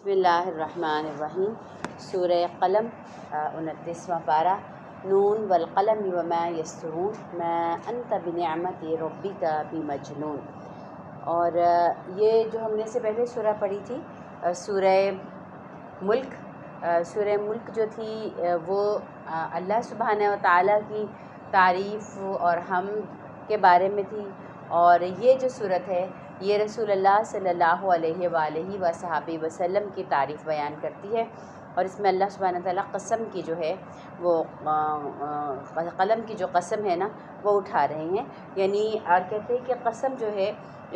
بسم اللہ الرحمن الرحیم۔ سورہ قلم 29واں پارہ۔ نون والقلم وما یسطرون ما انت بنعمت ربک بمجنون۔ اور یہ جو ہم نے سے پہلے سورہ پڑھی تھی سورہ ملک۔ سورہ ملک جو تھی وہ اللہ سبحانہ و تعالیٰ کی تعریف اور حمد کے بارے میں تھی، اور یہ جو صورت ہے یہ رسول اللہ صلی اللہ علیہ وآلہ وصحبہ وسلم کی تعریف بیان کرتی ہے، اور اس میں اللہ سبحانہ تعالیٰ قسم کی جو ہے وہ قلم کی جو قسم ہے نا وہ اٹھا رہے ہیں، یعنی اور کہتے ہیں کہ قسم جو ہے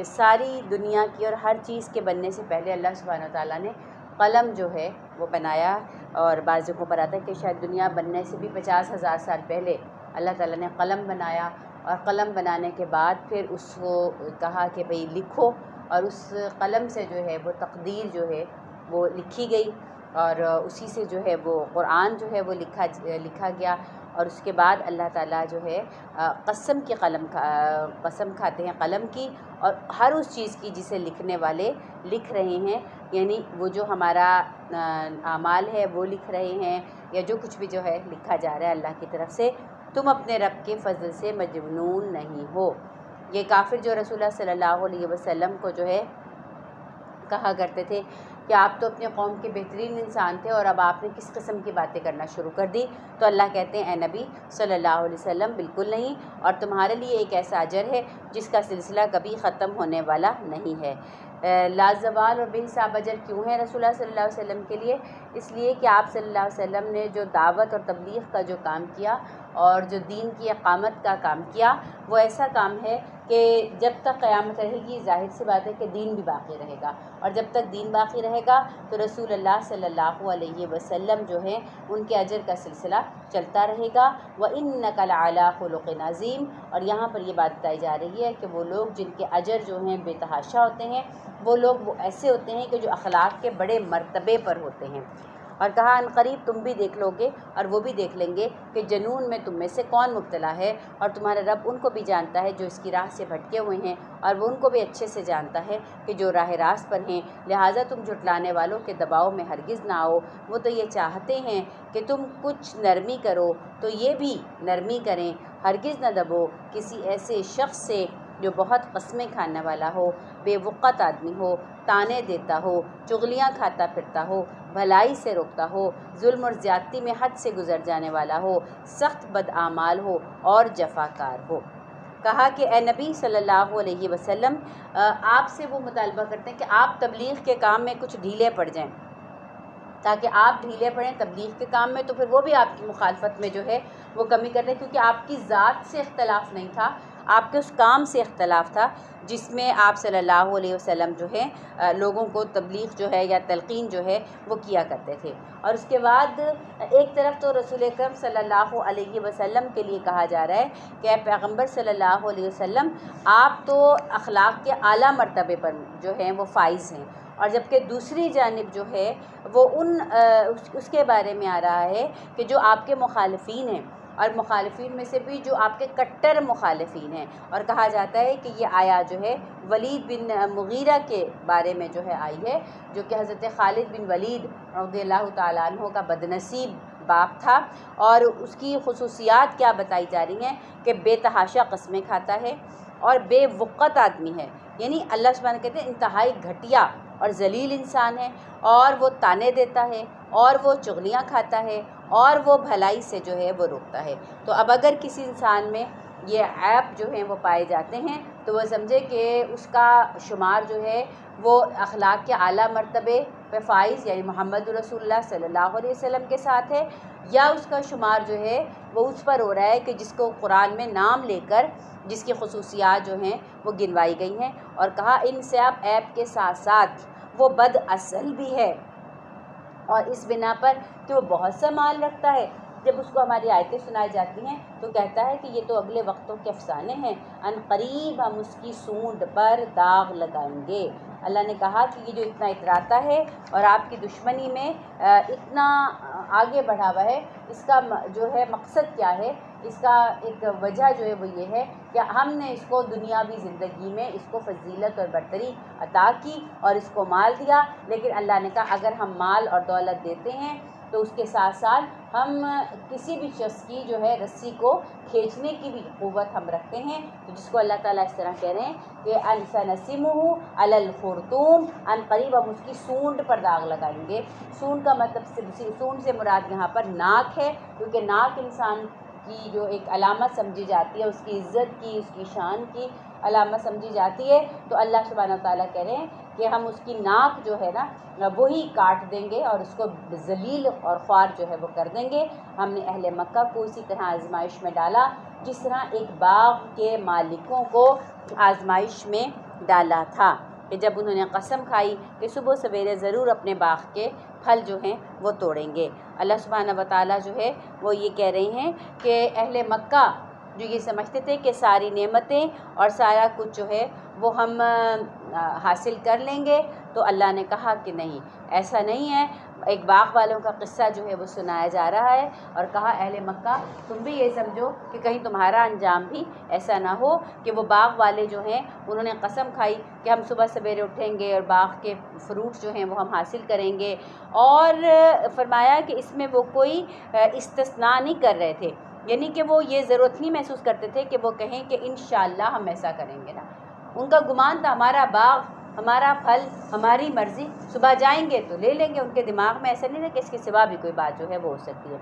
ساری دنیا کی اور ہر چیز کے بننے سے پہلے اللہ سبحانہ تعالیٰ نے قلم جو ہے وہ بنایا، اور بعض جگہوں پر آتا ہے کہ شاید دنیا بننے سے بھی 50,000 سال پہلے اللہ تعالیٰ نے قلم بنایا، اور قلم بنانے کے بعد پھر اس کو کہا کہ بھئی لکھو، اور اس قلم سے جو ہے وہ تقدیر جو ہے وہ لکھی گئی، اور اسی سے جو ہے وہ قرآن جو ہے وہ لکھا گیا۔ اور اس کے بعد اللہ تعالیٰ جو ہے قسم کھاتے ہیں قلم کی، اور ہر اس چیز کی جسے لکھنے والے لکھ رہے ہیں، یعنی وہ جو ہمارا اعمال ہے وہ لکھ رہے ہیں، یا جو کچھ بھی جو ہے لکھا جا رہا ہے اللہ کی طرف سے، تم اپنے رب کے فضل سے مجنون نہیں ہو۔ یہ کافر جو رسول اللہ صلی اللہ علیہ وسلم کو جو ہے کہا کرتے تھے کہ آپ تو اپنے قوم کے بہترین انسان تھے، اور اب آپ نے کس قسم کی باتیں کرنا شروع کر دی، تو اللہ کہتے ہیں اے نبی صلی اللہ علیہ وسلم بالکل نہیں، اور تمہارے لیے ایک ایسا اجر ہے جس کا سلسلہ کبھی ختم ہونے والا نہیں ہے۔ لازوال اور بے حساب اجر کیوں ہے رسول اللہ صلی اللہ علیہ وسلم کے لیے؟ اس لیے کہ آپ صلی اللہ علیہ وسلم نے جو دعوت اور تبلیغ کا جو کام کیا، اور جو دین کی اقامت کا کام کیا، وہ ایسا کام ہے کہ جب تک قیامت رہے گی ظاہر سی بات ہے کہ دین بھی باقی رہے گا، اور جب تک دین باقی رہے گا تو رسول اللہ صلی اللہ علیہ وسلم جو ہیں ان کے اجر کا سلسلہ چلتا رہے گا۔ وَإِنَّكَ لَعَلَىٰ خُلُقٍ عَظِيمٍ۔ اور یہاں پر یہ بات بتائی جا رہی ہے کہ وہ لوگ جن کے اجر جو ہیں بے تحاشا ہوتے ہیں، وہ لوگ وہ ایسے ہوتے ہیں کہ جو اخلاق کے بڑے مرتبے پر ہوتے ہیں۔ اور کہا عنقریب تم بھی دیکھ لو گے اور وہ بھی دیکھ لیں گے کہ جنون میں تم میں سے کون مبتلا ہے، اور تمہارا رب ان کو بھی جانتا ہے جو اس کی راہ سے بھٹکے ہوئے ہیں، اور وہ ان کو بھی اچھے سے جانتا ہے کہ جو راہ راست پر ہیں، لہٰذا تم جھٹلانے والوں کے دباؤ میں ہرگز نہ آؤ۔ وہ تو یہ چاہتے ہیں کہ تم کچھ نرمی کرو تو یہ بھی نرمی کریں، ہرگز نہ دبو کسی ایسے شخص سے جو بہت قسمیں کھانے والا ہو، بے وقت آدمی ہو، تانے دیتا ہو، چغلیاں کھاتا پھرتا ہو، بھلائی سے روکتا ہو، ظلم اور زیادتی میں حد سے گزر جانے والا ہو، سخت بدعمال ہو اور جفاکار ہو۔ کہا کہ اے نبی صلی اللہ علیہ وسلم آپ سے وہ مطالبہ کرتے ہیں کہ آپ تبلیغ کے کام میں کچھ ڈھیلے پڑ جائیں، تاکہ آپ ڈھیلے پڑیں تبلیغ کے کام میں، تو پھر وہ بھی آپ کی مخالفت میں جو ہے وہ کمی کر دیں، کیونکہ آپ کی ذات سے اختلاف نہیں تھا، آپ کے اس کام سے اختلاف تھا جس میں آپ صلی اللہ علیہ وسلم جو ہے لوگوں کو تبلیغ جو ہے یا تلقین جو ہے وہ کیا کرتے تھے۔ اور اس کے بعد ایک طرف تو رسول اکرم صلی اللہ علیہ وسلم کے لیے کہا جا رہا ہے کہ اے پیغمبر صلی اللہ علیہ وسلم آپ تو اخلاق کے اعلیٰ مرتبے پر جو ہیں وہ فائز ہیں، اور جبکہ دوسری جانب جو ہے وہ اس کے بارے میں آ رہا ہے کہ جو آپ کے مخالفین ہیں، اور مخالفین میں سے بھی جو آپ کے کٹر مخالفین ہیں، اور کہا جاتا ہے کہ یہ آیا جو ہے ولید بن مغیرہ کے بارے میں جو ہے آئی ہے، جو کہ حضرت خالد بن ولید رضی اللہ تعالیٰ عنہ کا بدنصیب باپ تھا، اور اس کی خصوصیات کیا بتائی جا رہی ہیں کہ بے تحاشا قسمیں کھاتا ہے اور بے وقت آدمی ہے، یعنی اللہ سبحانہ کہتے ہیں انتہائی گھٹیا اور ذلیل انسان ہے، اور وہ تانے دیتا ہے، اور وہ چغلیاں کھاتا ہے، اور وہ بھلائی سے جو ہے وہ روکتا ہے۔ تو اب اگر کسی انسان میں یہ عیب جو ہیں وہ پائے جاتے ہیں تو وہ سمجھے کہ اس کا شمار جو ہے وہ اخلاق کے اعلیٰ مرتبے پہ فائز یعنی محمد رسول اللہ صلی اللہ علیہ وسلم کے ساتھ ہے، یا اس کا شمار جو ہے وہ اس پر ہو رہا ہے کہ جس کو قرآن میں نام لے کر جس کی خصوصیات جو ہیں وہ گنوائی گئی ہیں، اور کہا ان سے اب عیب کے ساتھ ساتھ وہ بد اصل بھی ہے، اور اس بنا پر کہ وہ بہت سا مال رکھتا ہے، جب اس کو ہماری آیتیں سنائی جاتی ہیں تو کہتا ہے کہ یہ تو اگلے وقتوں کے افسانے ہیں، ان قریب ہم اس کی سونڈ پر داغ لگائیں گے۔ اللہ نے کہا کہ یہ جو اتنا اتراتا ہے اور آپ کی دشمنی میں اتنا آگے بڑھا ہوا ہے، اس کا جو ہے مقصد کیا ہے؟ اس کا ایک وجہ جو ہے وہ یہ ہے کہ ہم نے اس کو دنیاوی زندگی میں اس کو فضیلت اور برتری عطا کی اور اس کو مال دیا، لیکن اللہ نے کہا اگر ہم مال اور دولت دیتے ہیں تو اس کے ساتھ ساتھ ہم کسی بھی شخص کی جو ہے رسی کو کھینچنے کی بھی قوت ہم رکھتے ہیں، تو جس کو اللہ تعالیٰ اس طرح کہہ رہے ہیں کہ سَنَسِمُهُ عَلَى الْخُرْطُومِ، ان قریب ہم اس کی سونڈ پر داغ لگائیں گے۔ سونڈ کا مطلب سونڈ سے مراد یہاں پر ناک ہے، کیونکہ ناک انسان کی جو ایک علامت سمجھی جاتی ہے، اس کی عزت کی، اس کی شان کی علامت سمجھی جاتی ہے، تو اللہ سبحانہ وتعالیٰ کہہ رہے ہیں کہ ہم اس کی ناک جو ہے نا وہی کاٹ دیں گے اور اس کو ذلیل اور خوار جو ہے وہ کر دیں گے۔ ہم نے اہل مکہ کو اسی طرح آزمائش میں ڈالا جس طرح ایک باغ کے مالکوں کو آزمائش میں ڈالا تھا، کہ جب انہوں نے قسم کھائی کہ صبح سویرے ضرور اپنے باغ کے پھل جو ہیں وہ توڑیں گے۔ اللہ سبحانہ وتعالیٰ جو ہے وہ یہ کہہ رہے ہیں کہ اہل مکہ جو یہ سمجھتے تھے کہ ساری نعمتیں اور سارا کچھ جو ہے وہ ہم حاصل کر لیں گے، تو اللہ نے کہا کہ نہیں، ایسا نہیں ہے۔ ایک باغ والوں کا قصہ جو ہے وہ سنایا جا رہا ہے اور کہا اہل مکہ تم بھی یہ سمجھو کہ کہیں تمہارا انجام بھی ایسا نہ ہو کہ وہ باغ والے جو ہیں انہوں نے قسم کھائی کہ ہم صبح سویرے اٹھیں گے اور باغ کے فروٹ جو ہیں وہ ہم حاصل کریں گے، اور فرمایا کہ اس میں وہ کوئی استثناء نہیں کر رہے تھے، یعنی کہ وہ یہ ضرورت نہیں محسوس کرتے تھے کہ وہ کہیں کہ انشاءاللہ ہم ایسا کریں گے نا۔ ان کا گمان تھا ہمارا باغ، ہمارا پھل، ہماری مرضی، صبح جائیں گے تو لے لیں گے۔ ان کے دماغ میں ایسا نہیں تھا کہ اس کے سوا بھی کوئی بات جو ہے وہ ہو سکتی ہے۔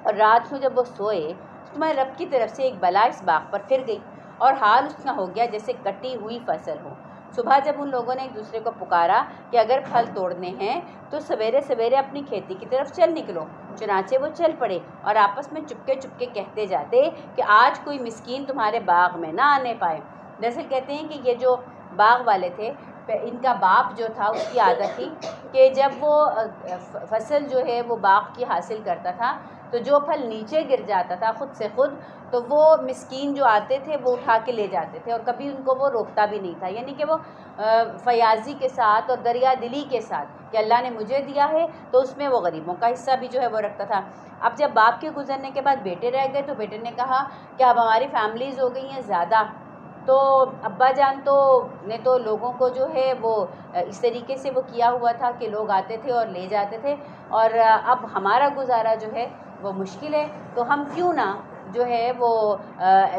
اور رات کو جب وہ سوئے تو تمہارے رب کی طرف سے ایک بلا اس باغ پر پھر گئی اور حال اس کا ہو گیا جیسے کٹی ہوئی فصل ہو۔ صبح جب ان لوگوں نے ایک دوسرے کو پکارا کہ اگر پھل توڑنے ہیں تو سویرے سویرے اپنی کھیتی کی طرف چل نکلو، چنانچہ وہ چل پڑے اور آپس میں چپکے چپکے کہتے جاتے کہ آج کوئی مسکین تمہارے باغ میں نہ آنے پائے۔ دراصل کہتے ہیں کہ یہ جو باغ والے تھے ان کا باپ جو تھا اس کی عادت تھی کہ جب وہ فصل جو ہے وہ باغ کی حاصل کرتا تھا تو جو پھل نیچے گر جاتا تھا خود سے خود، تو وہ مسکین جو آتے تھے وہ اٹھا کے لے جاتے تھے اور کبھی ان کو وہ روکتا بھی نہیں تھا، یعنی کہ وہ فیاضی کے ساتھ اور دریا دلی کے ساتھ کہ اللہ نے مجھے دیا ہے تو اس میں وہ غریبوں کا حصہ بھی جو ہے وہ رکھتا تھا۔ اب جب باپ کے گزرنے کے بعد بیٹے رہ گئے تو بیٹے نے کہا کہ اب ہماری فیملیز ہو گئی ہیں زیادہ، تو ابا جان نے تو لوگوں کو جو ہے وہ اس طریقے سے وہ کیا ہوا تھا کہ لوگ آتے تھے اور لے جاتے تھے، اور اب ہمارا گزارا جو ہے وہ مشکل ہے، تو ہم کیوں نہ جو ہے وہ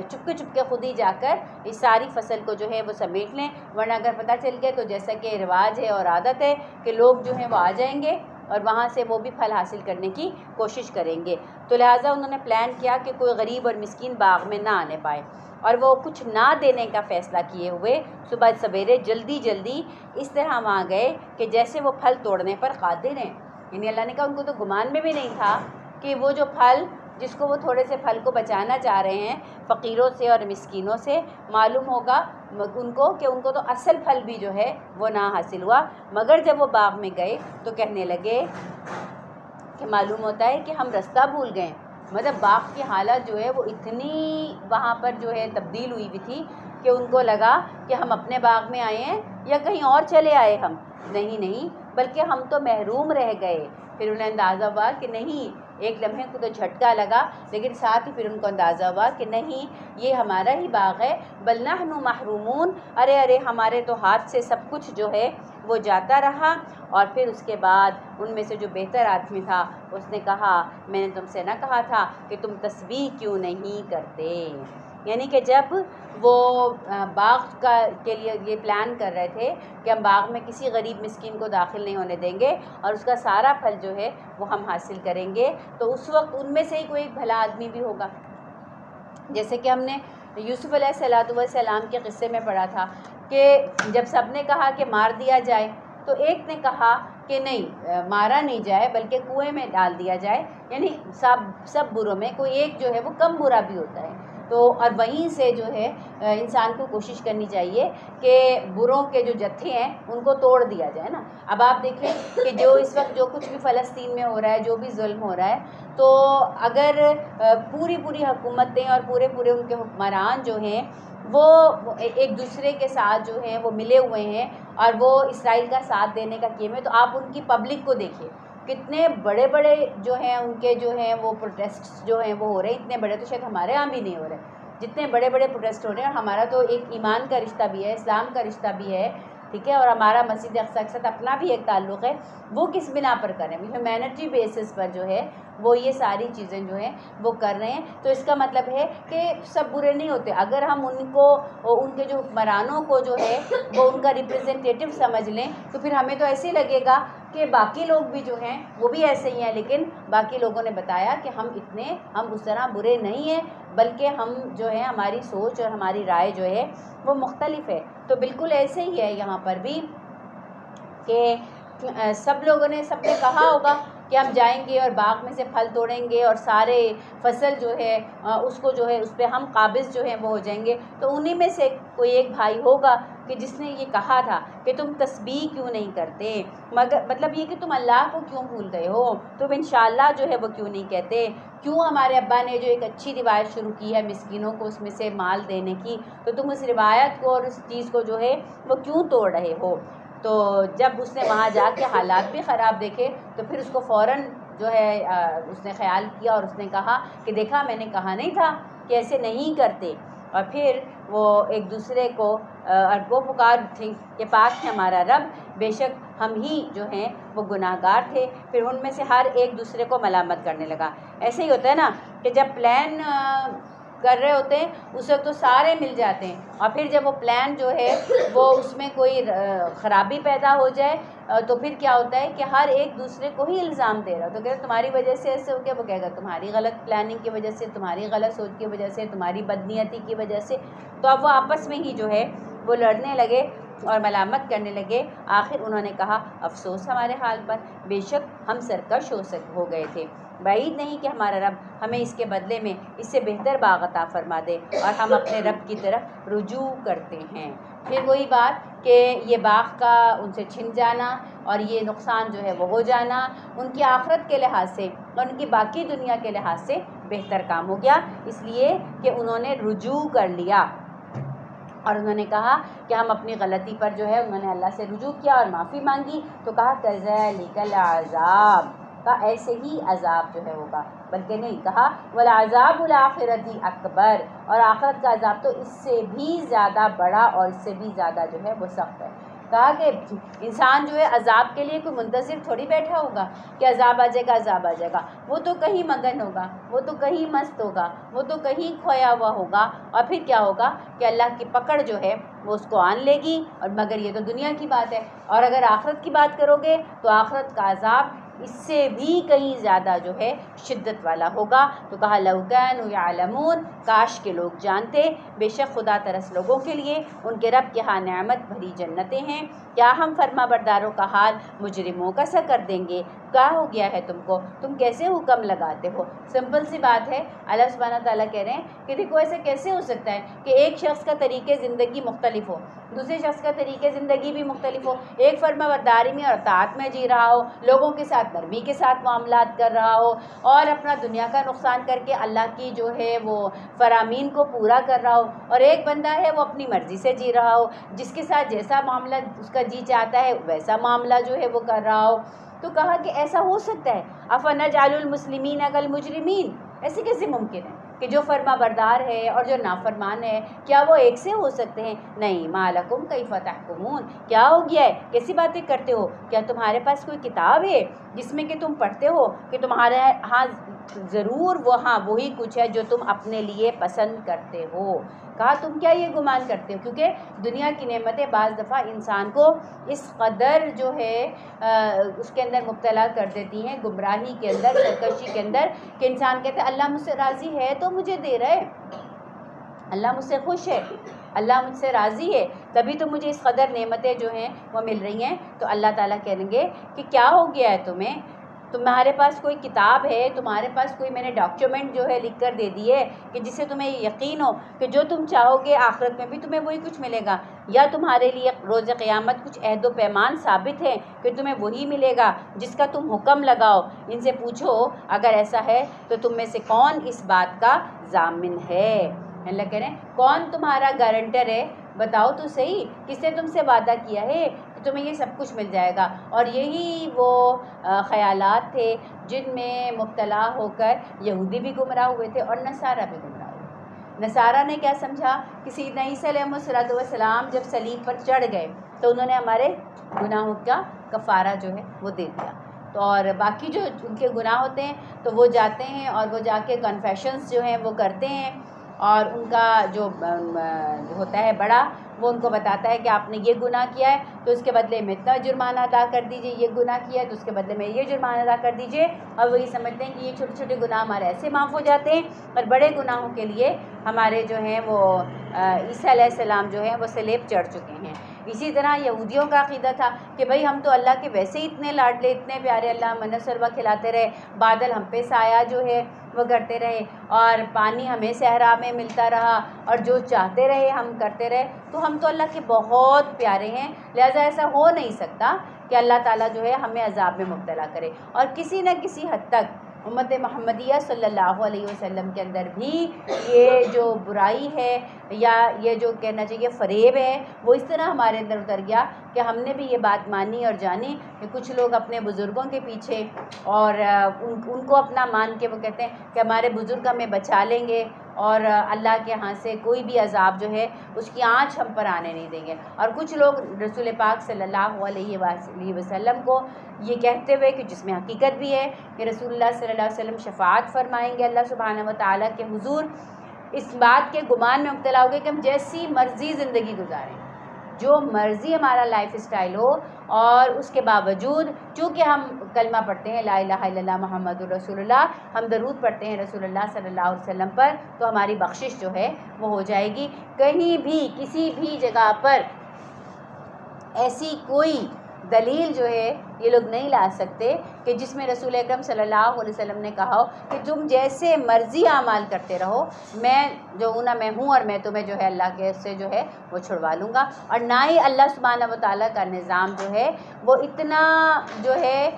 چپکے چپکے خود ہی جا کر اس ساری فصل کو جو ہے وہ سمیٹ لیں، ورنہ اگر پتہ چل گیا تو جیسا کہ رواج ہے اور عادت ہے کہ لوگ جو ہیں وہ آ جائیں گے اور وہاں سے وہ بھی پھل حاصل کرنے کی کوشش کریں گے۔ تو لہٰذا انہوں نے پلان کیا کہ کوئی غریب اور مسکین باغ میں نہ آنے پائے، اور وہ کچھ نہ دینے کا فیصلہ کیے ہوئے صبح سویرے جلدی جلدی اس طرح وہاں گئے کہ جیسے وہ پھل توڑنے پر قادر ہیں، یعنی اللہ نے کہا ان کو تو گمان میں بھی نہیں تھا کہ وہ جو پھل جس کو وہ تھوڑے سے پھل کو بچانا چاہ رہے ہیں فقیروں سے اور مسکینوں سے، معلوم ہوگا ان کو کہ ان کو تو اصل پھل بھی جو ہے وہ نہ حاصل ہوا۔ مگر جب وہ باغ میں گئے تو کہنے لگے کہ معلوم ہوتا ہے کہ ہم رستہ بھول گئے، مطلب باغ کی حالت جو ہے وہ اتنی وہاں پر جو ہے تبدیل ہوئی بھی تھی کہ ان کو لگا کہ ہم اپنے باغ میں آئے ہیں یا کہیں اور چلے آئے، ہم نہیں بلکہ ہم تو محروم رہ گئے۔ پھر انہیں اندازہ ہوا کہ نہیں، ایک لمحے کو تو جھٹکا لگا لیکن ساتھ ہی پھر ان کو اندازہ ہوا کہ نہیں، یہ ہمارا ہی باغ ہے، بل نحن محرومون، ارے ہمارے تو ہاتھ سے سب کچھ جو ہے وہ جاتا رہا۔ اور پھر اس کے بعد ان میں سے جو بہتر آدمی تھا اس نے کہا میں نے تم سے نہ کہا تھا کہ تم تسبیح کیوں نہیں کرتے، یعنی کہ جب وہ باغ کے لیے یہ پلان کر رہے تھے کہ ہم باغ میں کسی غریب مسکین کو داخل نہیں ہونے دیں گے اور اس کا سارا پھل جو ہے وہ ہم حاصل کریں گے، تو اس وقت ان میں سے ہی کوئی ایک بھلا آدمی بھی ہوگا، جیسے کہ ہم نے یوسف علیہ السلام کے قصے میں پڑھا تھا کہ جب سب نے کہا کہ مار دیا جائے تو ایک نے کہا کہ نہیں، مارا نہیں جائے بلکہ کنویں میں ڈال دیا جائے، یعنی سب بروں میں کوئی ایک جو ہے وہ کم برا بھی ہوتا ہے، تو اور وہیں سے جو ہے انسان کو کوشش کرنی چاہیے کہ بروں کے جو جتھے ہیں ان کو توڑ دیا جائے نا۔ اب آپ دیکھیں کہ جو اس وقت جو کچھ بھی فلسطین میں ہو رہا ہے، جو بھی ظلم ہو رہا ہے، تو اگر پوری حکومتیں اور پورے ان کے حکمران جو ہیں وہ ایک دوسرے کے ساتھ جو ہیں وہ ملے ہوئے ہیں اور وہ اسرائیل کا ساتھ دینے کا کیے ہوئے، تو آپ ان کی پبلک کو دیکھیے کتنے بڑے بڑے جو ہیں ان کے جو ہیں وہ پروٹیسٹ جو ہیں وہ ہو رہے ہیں، اتنے بڑے تو شاید ہمارے یہاں بھی نہیں ہو رہے جتنے بڑے بڑے پروٹیسٹ ہو رہے ہیں. اور ہمارا تو ایک ایمان کا رشتہ بھی ہے، اسلام کا رشتہ بھی ہے، ٹھیک ہے، اور ہمارا مسجد اقصیٰ کے ساتھ اپنا بھی ایک تعلق ہے. وہ کس بنا پر کر رہے ہیں؟ ہیومینٹی بیسس پر جو ہے وہ یہ ساری چیزیں جو ہیں وہ کر رہے ہیں. تو اس کا مطلب ہے کہ سب برے نہیں ہوتے. اگر ہم ان کو، ان کے جو حکمرانوں کو جو ہے وہ ان کا ریپریزنٹیٹیو سمجھ لیں تو پھر ہمیں تو ایسے ہی لگے گا کہ باقی لوگ بھی جو ہیں وہ بھی ایسے ہی ہیں. لیکن باقی لوگوں نے بتایا کہ ہم اس طرح برے نہیں ہیں، بلکہ ہم جو ہے ہماری سوچ اور ہماری رائے جو ہے وہ مختلف ہے. تو بالکل ایسے ہی ہے یہاں پر بھی کہ سب نے کہا ہوگا کہ ہم جائیں گے اور باغ میں سے پھل توڑیں گے اور سارے فصل جو ہے اس کو جو ہے اس پہ ہم قابض جو ہیں وہ ہو جائیں گے. تو انہی میں سے کوئی ایک بھائی ہوگا کہ جس نے یہ کہا تھا کہ تم تسبیح کیوں نہیں کرتے، مگر مطلب یہ کہ تم اللہ کو کیوں بھول گئے ہو، تم انشاءاللہ جو ہے وہ کیوں نہیں کہتے، کیوں ہمارے ابا نے جو ایک اچھی روایت شروع کی ہے مسکینوں کو اس میں سے مال دینے کی، تو تم اس روایت کو اور اس چیز کو جو ہے وہ کیوں توڑ رہے ہو. تو جب اس نے وہاں جا کے حالات بھی خراب دیکھے تو پھر اس کو فوراً جو ہے اس نے خیال کیا اور اس نے کہا کہ دیکھا میں نے کہا نہیں تھا کہ ایسے نہیں کرتے. اور پھر وہ ایک دوسرے کو وہ پکار تھی کہ پاک ہے ہمارا رب، بے شک ہم ہی جو ہیں وہ گناہ گار تھے. پھر ان میں سے ہر ایک دوسرے کو ملامت کرنے لگا. ایسے ہی ہوتا ہے نا کہ جب پلان کر رہے ہوتے ہیں اس وقت تو سارے مل جاتے ہیں، اور پھر جب وہ پلان جو ہے وہ اس میں کوئی خرابی پیدا ہو جائے تو پھر کیا ہوتا ہے کہ ہر ایک دوسرے کو ہی الزام دے رہا. تو کہتے تمہاری وجہ سے ایسے ہو گیا، وہ کہے گا تمہاری غلط پلاننگ کی وجہ سے، تمہاری غلط سوچ کی وجہ سے، تمہاری بدنیتی کی وجہ سے. تو اب وہ آپس میں ہی جو ہے وہ لڑنے لگے اور ملامت کرنے لگے. آخر انہوں نے کہا افسوس ہمارے حال پر، بے شک ہم سرکش ہو گئے تھے. بعید نہیں کہ ہمارا رب ہمیں اس کے بدلے میں اس سے بہتر باغ عطا فرما دے اور ہم اپنے رب کی طرف رجوع کرتے ہیں. پھر وہی بات کہ یہ باغ کا ان سے چھن جانا اور یہ نقصان جو ہے وہ ہو جانا ان کی آخرت کے لحاظ سے اور ان کی باقی دنیا کے لحاظ سے بہتر کام ہو گیا، اس لیے کہ انہوں نے رجوع کر لیا اور انہوں نے کہا کہ ہم اپنی غلطی پر جو ہے انہوں نے اللہ سے رجوع کیا اور معافی مانگی. تو کہا کذالک العذاب، کا ایسے ہی عذاب جو ہے ہوگا، بلکہ نہیں کہا والعذاب الآخرۃ اکبر، اور آخرت کا عذاب تو اس سے بھی زیادہ بڑا اور اس سے بھی زیادہ جو ہے وہ سخت ہے. کہا کہ انسان جو ہے عذاب کے لیے کوئی منتظر تھوڑی بیٹھا ہوگا کہ عذاب آ جائے گا عذاب آ جائے گا. وہ تو کہیں مگن ہوگا، وہ تو کہیں مست ہوگا، وہ تو کہیں کھویا ہوا ہوگا. اور پھر کیا ہوگا کہ اللہ کی پکڑ جو ہے وہ اس کو آن لے گی. اور مگر یہ تو دنیا کی بات ہے، اور اگر آخرت کی بات کرو گے تو آخرت کا عذاب اس سے بھی کہیں زیادہ جو ہے شدت والا ہوگا. تو کہا لو کانوا یعلمون، کاش کے لوگ جانتے، بے شک خدا ترس لوگوں کے لیے ان کے رب کے ہاں نعمت بھری جنتیں ہیں. کیا ہم فرما برداروں کا حال مجرموں کا سا کر دیں گے؟ کیا ہو گیا ہے تم کو، تم کیسے حکم لگاتے ہو؟ سمپل سی بات ہے. اللہ سبحانہ تعالیٰ کہہ رہے ہیں کہ دیکھو ایسے کیسے ہو سکتا ہے کہ ایک شخص کا طریقے زندگی مختلف ہو، دوسرے شخص کا طریقے زندگی بھی مختلف ہو. ایک فرما برداری میں اور اطاعت میں جی رہا ہو، لوگوں کے ساتھ نرمی کے ساتھ معاملات کر رہا ہو، اور اپنا دنیا کا نقصان کر کے اللہ کی جو ہے وہ فرامین کو پورا کر رہا ہو. اور ایک بندہ ہے وہ اپنی مرضی سے جی رہا ہو، جس کے ساتھ جیسا معاملہ اس کا جی چاہتا ہے ویسا معاملہ جو ہے وہ کر رہا ہو. تو کہا کہ ایسا ہو سکتا ہے؟ افنجعل المسلمین کالمجرمین، ایسے کیسے ممکن ہے کہ جو فرما بردار ہے اور جو نافرمان ہے کیا وہ ایک سے ہو سکتے ہیں؟ نہیں. ما لکم کیف تحکمون، کیا ہو گیا ہے، کیسی باتیں کرتے ہو؟ کیا تمہارے پاس کوئی کتاب ہے جس میں کہ تم پڑھتے ہو کہ تمہارے ہاں ضرور وہاں وہی کچھ ہے جو تم اپنے لیے پسند کرتے ہو؟ کہا تم کیا یہ گمان کرتے ہو؟ کیونکہ دنیا کی نعمتیں بعض دفعہ انسان کو اس قدر جو ہے اس کے اندر مبتلا کر دیتی ہیں، گمراہی کے اندر، سرکشی کے اندر، کہ انسان کہتے ہیں اللہ مجھ سے راضی ہے تو مجھے دے رہا ہے، اللہ مجھ سے خوش ہے، اللہ مجھ سے راضی ہے، تبھی تو مجھے اس قدر نعمتیں جو ہیں وہ مل رہی ہیں. تو اللہ تعالیٰ کہیں گے کہ کیا ہو گیا ہے تمہیں؟ تمہارے پاس کوئی کتاب ہے، تمہارے پاس کوئی میں نے ڈاکیومنٹ جو ہے لکھ کر دے دی ہے کہ جس سے تمہیں یقین ہو کہ جو تم چاہو گے آخرت میں بھی تمہیں وہی کچھ ملے گا؟ یا تمہارے لیے روز قیامت کچھ عہد و پیمان ثابت ہے کہ تمہیں وہی ملے گا جس کا تم حکم لگاؤ؟ ان سے پوچھو اگر ایسا ہے تو تم میں سے کون اس بات کا ضامن ہے؟ اللہ کہہ رہے ہیں کون تمہارا گارنٹر ہے؟ بتاؤ تو صحیح، کس نے تم سے وعدہ کیا ہے کہ تمہیں یہ سب کچھ مل جائے گا۔ اور یہی وہ خیالات تھے جن میں مبتلا ہو کر یہودی بھی گمراہ ہوئے تھے اور نصارہ بھی گمراہ ہوئے۔ نصارہ نے کیا سمجھا کہ سیدنا عیسیٰ علیہ السلام جب صلیب پر چڑھ گئے تو انہوں نے ہمارے گناہوں کا کفارہ جو ہے وہ دے دیا، تو اور باقی جو ان کے گناہ ہوتے ہیں تو وہ جاتے ہیں اور وہ جا کے کنفیشنز جو ہیں وہ کرتے ہیں، اور ان کا جو ہوتا ہے بڑا وہ ان کو بتاتا ہے کہ آپ نے یہ گناہ کیا ہے تو اس کے بدلے میں اتنا جرمانہ ادا کر دیجئے، یہ گناہ کیا ہے تو اس کے بدلے میں یہ جرمانہ ادا کر دیجئے، اور وہی سمجھتے ہیں کہ یہ چھوٹے چھوٹے گناہ ہمارے ایسے معاف ہو جاتے ہیں، اور بڑے گناہوں کے لیے ہمارے جو ہیں وہ عیسیٰ علیہ السلام جو ہیں وہ صلیب چڑھ چکے ہیں۔ اسی طرح یہودیوں کا عقیدہ تھا کہ بھئی ہم تو اللہ کے ویسے ہی اتنے لاڈلے اتنے پیارے، اللہ منت سلوہ کھلاتے رہے، بادل ہم پہ سایہ جو ہے وہ کرتے رہے، اور پانی ہمیں صحرا میں ملتا رہا، اور جو چاہتے رہے ہم کرتے رہے، تو ہم تو اللہ کے بہت پیارے ہیں، لہٰذا ایسا ہو نہیں سکتا کہ اللہ تعالیٰ جو ہے ہمیں عذاب میں مبتلا کرے۔ اور کسی نہ کسی حد تک امت محمدیہ صلی اللہ علیہ وسلم کے اندر بھی یہ جو برائی ہے یا یہ جو کہنا چاہیے فریب ہے وہ اس طرح ہمارے اندر اتر گیا کہ ہم نے بھی یہ بات مانی اور جانی کہ کچھ لوگ اپنے بزرگوں کے پیچھے اور ان کو اپنا مان کے وہ کہتے ہیں کہ ہمارے بزرگ ہمیں بچا لیں گے اور اللہ کے ہاں سے کوئی بھی عذاب جو ہے اس کی آنچ ہم پر آنے نہیں دیں گے، اور کچھ لوگ رسول پاک صلی اللہ علیہ وسلم کو یہ کہتے ہوئے کہ جس میں حقیقت بھی ہے کہ رسول اللہ صلی اللہ علیہ وسلم شفاعت فرمائیں گے اللہ سبحانہ و تعالیٰ کے حضور، اس بات کے گمان میں مبتلا ہو گئے کہ ہم جیسی مرضی زندگی گزاریں، جو مرضی ہمارا لائف اسٹائل ہو، اور اس کے باوجود چونکہ ہم کلمہ پڑھتے ہیں لا الہ الا اللہ محمد الرسول اللہ، ہم درود پڑھتے ہیں رسول اللہ صلی اللہ علیہ وسلم پر، تو ہماری بخشش جو ہے وہ ہو جائے گی۔ کہیں بھی کسی بھی جگہ پر ایسی کوئی دلیل جو ہے یہ لوگ نہیں لا سکتے کہ جس میں رسول اکرم صلی اللہ علیہ وسلم نے کہا ہو کہ تم جیسے مرضی اعمال کرتے رہو، میں جو ہوں نا میں ہوں، اور میں تمہیں جو ہے اللہ کے سے جو ہے وہ چھڑوا لوں گا۔ اور نہ ہی اللہ سبحانہ و تعالیٰ کا نظام جو ہے وہ اتنا جو ہے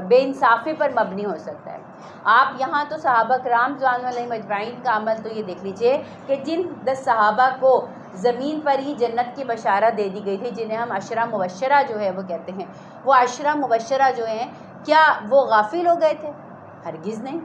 بے انصافی پر مبنی ہو سکتا ہے۔ آپ یہاں تو صحابہ کرام رضوان علیہم اجمعین کا عمل تو یہ دیکھ لیجئے کہ جن 10 صحابہ کو زمین پر ہی جنت کی بشارت دے دی گئی تھی، جنہیں ہم عشرہ مبشرہ جو ہے وہ کہتے ہیں، وہ عشرہ مبشرہ جو ہیں کیا وہ غافل ہو گئے تھے؟ ہرگز نہیں،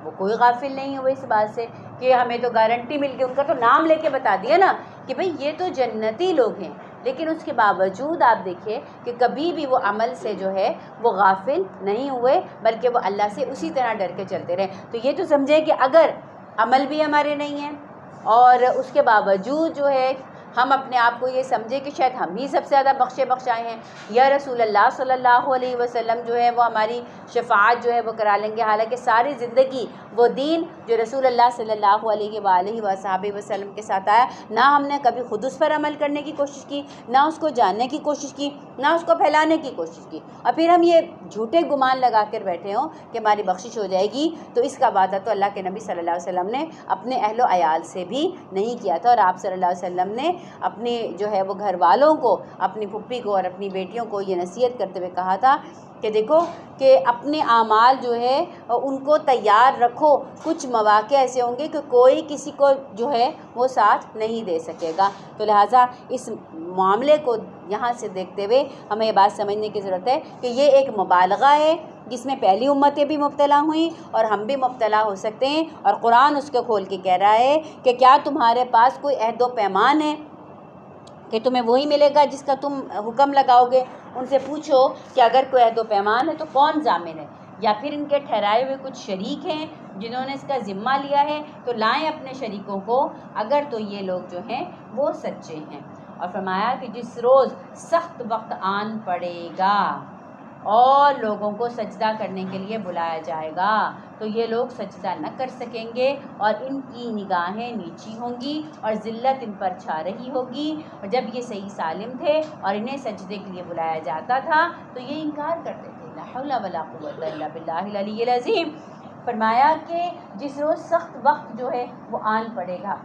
وہ کوئی غافل نہیں ہوئے اس بات سے کہ ہمیں تو گارنٹی مل گئی، ان کا تو نام لے کے بتا دیا نا کہ بھئی یہ تو جنتی لوگ ہیں، لیکن اس کے باوجود آپ دیکھیں کہ کبھی بھی وہ عمل سے جو ہے وہ غافل نہیں ہوئے، بلکہ وہ اللہ سے اسی طرح ڈر کے چلتے رہے۔ تو یہ تو سمجھیں کہ اگر عمل بھی ہمارے نہیں ہیں اور اس کے باوجود جو ہے ہم اپنے آپ کو یہ سمجھے کہ شاید ہم ہی سب سے زیادہ بخشے بخشائے ہیں، یا رسول اللہ صلی اللہ علیہ وسلم جو ہے وہ ہماری شفاعت جو ہے وہ کرا لیں گے، حالانکہ ساری زندگی وہ دین جو رسول اللہ صلی اللہ علیہ وآلہ وصحبہ وسلم کے ساتھ آیا، نہ ہم نے کبھی خود اس پر عمل کرنے کی کوشش کی، نہ اس کو جاننے کی کوشش کی، نہ اس کو پھیلانے کی کوشش کی، اور پھر ہم یہ جھوٹے گمان لگا کر بیٹھے ہوں کہ ہماری بخشش ہو جائے گی، تو اس کا وعدہ تو اللہ کے نبی صلی اللہ علیہ وسلم نے اپنے اہل و عیال سے بھی نہیں کیا تھا، اور آپ صلی اللہ علیہ وسلم نے اپنی جو ہے وہ گھر والوں کو، اپنی پھپھی کو اور اپنی بیٹیوں کو یہ نصیحت کرتے ہوئے کہا تھا کہ دیکھو کہ اپنے اعمال جو ہے ان کو تیار رکھو، کچھ مواقع ایسے ہوں گے کہ کوئی کسی کو جو ہے وہ ساتھ نہیں دے سکے گا، تو لہٰذا اس معاملے کو یہاں سے دیکھتے ہوئے ہمیں یہ بات سمجھنے کی ضرورت ہے کہ یہ ایک مبالغہ ہے جس میں پہلی امتیں بھی مبتلا ہوئیں اور ہم بھی مبتلا ہو سکتے ہیں، اور قرآن اس کو کھول کے کہہ رہا ہے کہ کیا تمہارے پاس کوئی عہد و پیمان ہے کہ تمہیں وہی ملے گا جس کا تم حکم لگاؤ گے؟ ان سے پوچھو کہ اگر کوئی عہد و پیمان ہے تو کون ضامن ہے، یا پھر ان کے ٹھہرائے ہوئے کچھ شریک ہیں جنہوں نے اس کا ذمہ لیا ہے، تو لائیں اپنے شریکوں کو اگر تو یہ لوگ جو ہیں وہ سچے ہیں۔ اور فرمایا کہ جس روز سخت وقت آن پڑے گا اور لوگوں کو سجدہ کرنے کے لیے بلایا جائے گا تو یہ لوگ سجدہ نہ کر سکیں گے، اور ان کی نگاہیں نیچی ہوں گی اور ذلت ان پر چھا رہی ہوگی، اور جب یہ صحیح سالم تھے اور انہیں سجدے کے لیے بلایا جاتا تھا تو یہ انکار کرتے تھے۔ لا حول ولا قوت الا باللہ العلی العظیم۔ فرمایا کہ جس روز سخت وقت جو ہے وہ آن پڑے گا،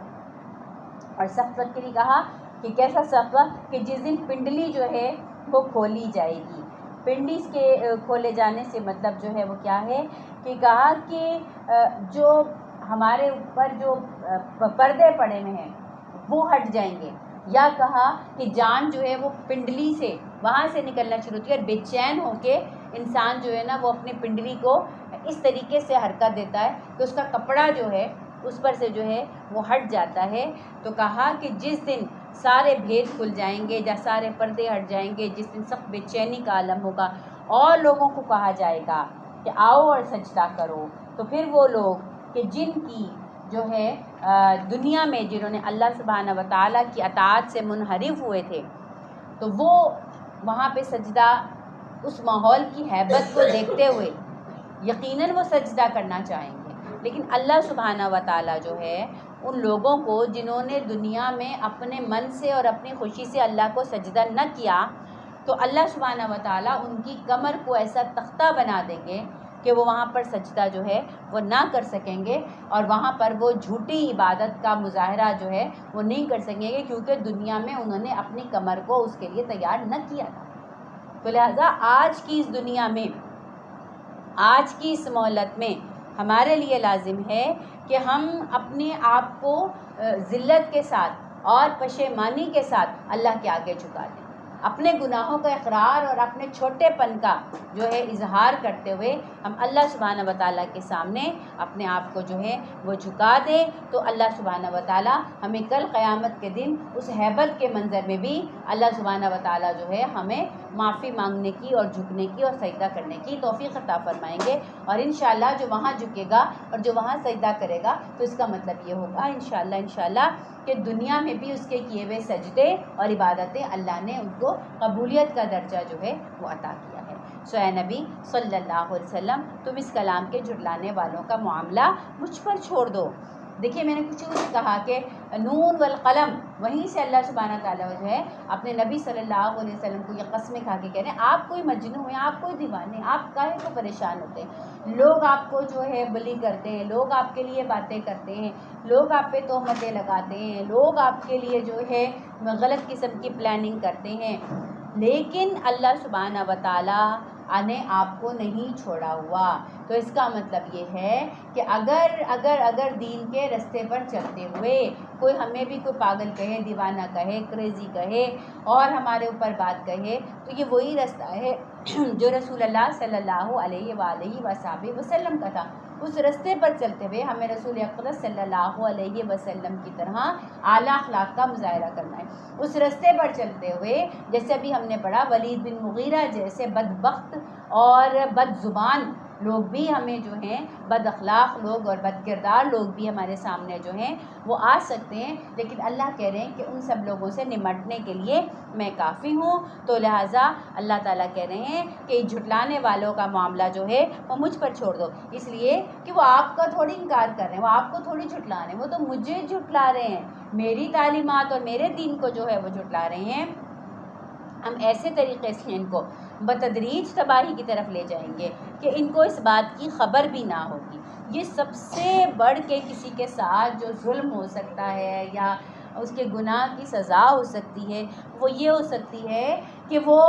اور سخت وقت کے لیے کہا کہ کیسا سخت وقت کہ جس دن پنڈلی جو ہے وہ کھولی جائے گی۔ پنڈلی کے کھولے جانے سے مطلب جو ہے وہ کیا ہے کہ کہا کہ جو ہمارے اوپر جو پردے پڑے ہوئے ہیں وہ ہٹ جائیں گے، یا کہا کہ جان جو ہے وہ پنڈلی سے وہاں سے نکلنا شروع ہوتی ہے اور بے چین ہو کے انسان جو ہے نا وہ اپنے پنڈلی کو اس طریقے سے حرکت دیتا ہے کہ اس کا کپڑا جو ہے اس پر سے جو ہے وہ ہٹ جاتا ہے. تو کہا کہ جس دن سارے بھید کھل جائیں گے یا سارے پردے ہٹ جائیں گے، جس دن سخت بے چینی کا عالم ہوگا اور لوگوں کو کہا جائے گا کہ آؤ اور سجدہ کرو، تو پھر وہ لوگ کہ جن کی جو ہے دنیا میں جنہوں نے اللہ سبحانہ و تعالیٰ کی اطاعت سے منحرف ہوئے تھے، تو وہ وہاں پہ سجدہ اس ماحول کی ہیبت کو دیکھتے ہوئے یقیناً وہ سجدہ کرنا چاہیں گے. لیکن اللہ سبحانہ و تعالیٰ جو ہے ان لوگوں کو جنہوں نے دنیا میں اپنے من سے اور اپنی خوشی سے اللہ کو سجدہ نہ کیا، تو اللہ سبحانہ و تعالیٰ ان کی کمر کو ایسا تختہ بنا دیں گے کہ وہ وہاں پر سجدہ جو ہے وہ نہ کر سکیں گے، اور وہاں پر وہ جھوٹی عبادت کا مظاہرہ جو ہے وہ نہیں کر سکیں گے، کیونکہ دنیا میں انہوں نے اپنی کمر کو اس کے لیے تیار نہ کیا تھا. تو لہٰذا آج کی اس دنیا میں، آج کی اس مہلت میں ہمارے لیے لازم ہے کہ ہم اپنے آپ کو ذلت کے ساتھ اور پشیمانی کے ساتھ اللہ کے آگے جھکا دیں، اپنے گناہوں کا اقرار اور اپنے چھوٹے پن کا جو ہے اظہار کرتے ہوئے ہم اللہ سبحانہ و تعالیٰ کے سامنے اپنے آپ کو جو ہے وہ جھکا دیں. تو اللہ سبحانہ و تعالیٰ ہمیں کل قیامت کے دن اس ہیبت کے منظر میں بھی اللہ سبحانہ و تعالیٰ جو ہے ہمیں معافی مانگنے کی اور جھکنے کی اور سجدہ کرنے کی توفیق عطا فرمائیں گے. اور انشاءاللہ جو وہاں جھکے گا اور جو وہاں سجدہ کرے گا تو اس کا مطلب یہ ہوگا انشاءاللہ کہ دنیا میں بھی اس کے کیے ہوئے سجدے اور عبادتیں اللہ نے ان کو قبولیت کا درجہ جو ہے وہ عطا کیا ہے. سو اے نبی صلی اللہ علیہ وسلم، تم اس کلام کے جھٹلانے والوں کا معاملہ مجھ پر چھوڑ دو. دیکھیے میں نے کچھ یوں کہا کہ نون والقلم، وہیں سے اللہ سبحانہ تعالیٰ جو ہے اپنے نبی صلی اللہ علیہ وسلم کو یہ قسمیں کھا کے کہہ رہے ہیں آپ کوئی مجنون ہیں، آپ کوئی دیوانے، آپ کاہے کو پریشان ہوتے ہیں، لوگ آپ کو جو ہے بلی کرتے ہیں، لوگ آپ کے لیے باتیں کرتے ہیں، لوگ آپ پہ تہمتیں لگاتے ہیں، لوگ آپ کے لیے جو ہے غلط قسم کی پلاننگ کرتے ہیں، لیکن اللہ سبحانہ و تعالیٰ نے آپ کو نہیں چھوڑا ہوا. تو اس کا مطلب یہ ہے کہ اگر دین کے رستے پر چلتے ہوئے کوئی ہمیں بھی کوئی پاگل کہے، دیوانہ کہے، کریزی کہے اور ہمارے اوپر بات کہے، تو یہ وہی رستہ ہے جو رسول اللہ صلی اللہ علیہ وآلہ وسلم کا تھا. اس رستے پر چلتے ہوئے ہمیں رسول اکرم صلی اللہ علیہ وسلم کی طرح اعلیٰ اخلاق کا مظاہرہ کرنا ہے. اس رستے پر چلتے ہوئے جیسے ابھی ہم نے پڑھا ولید بن مغیرہ جیسے بدبخت اور بد زبان لوگ بھی ہمیں جو ہیں، بد اخلاق لوگ اور بد کردار لوگ بھی ہمارے سامنے جو ہیں وہ آ سکتے ہیں، لیکن اللہ کہہ رہے ہیں کہ ان سب لوگوں سے نمٹنے کے لیے میں کافی ہوں. تو لہٰذا اللہ تعالیٰ کہہ رہے ہیں کہ جھٹلانے والوں کا معاملہ جو ہے وہ مجھ پر چھوڑ دو، اس لیے کہ وہ آپ کا تھوڑی انکار کر رہے ہیں، وہ آپ کو تھوڑی جھٹلا رہے ہیں، وہ تو مجھے جھٹلا رہے ہیں، میری تعلیمات اور میرے دین کو جو ہے وہ جھٹلا رہے ہیں. ہم ایسے طریقے سے ان کو بتدریج تباہی کی طرف لے جائیں گے کہ ان کو اس بات کی خبر بھی نہ ہوگی. یہ سب سے بڑھ کے کسی کے ساتھ جو ظلم ہو سکتا ہے یا اس کے گناہ کی سزا ہو سکتی ہے وہ یہ ہو سکتی ہے کہ وہ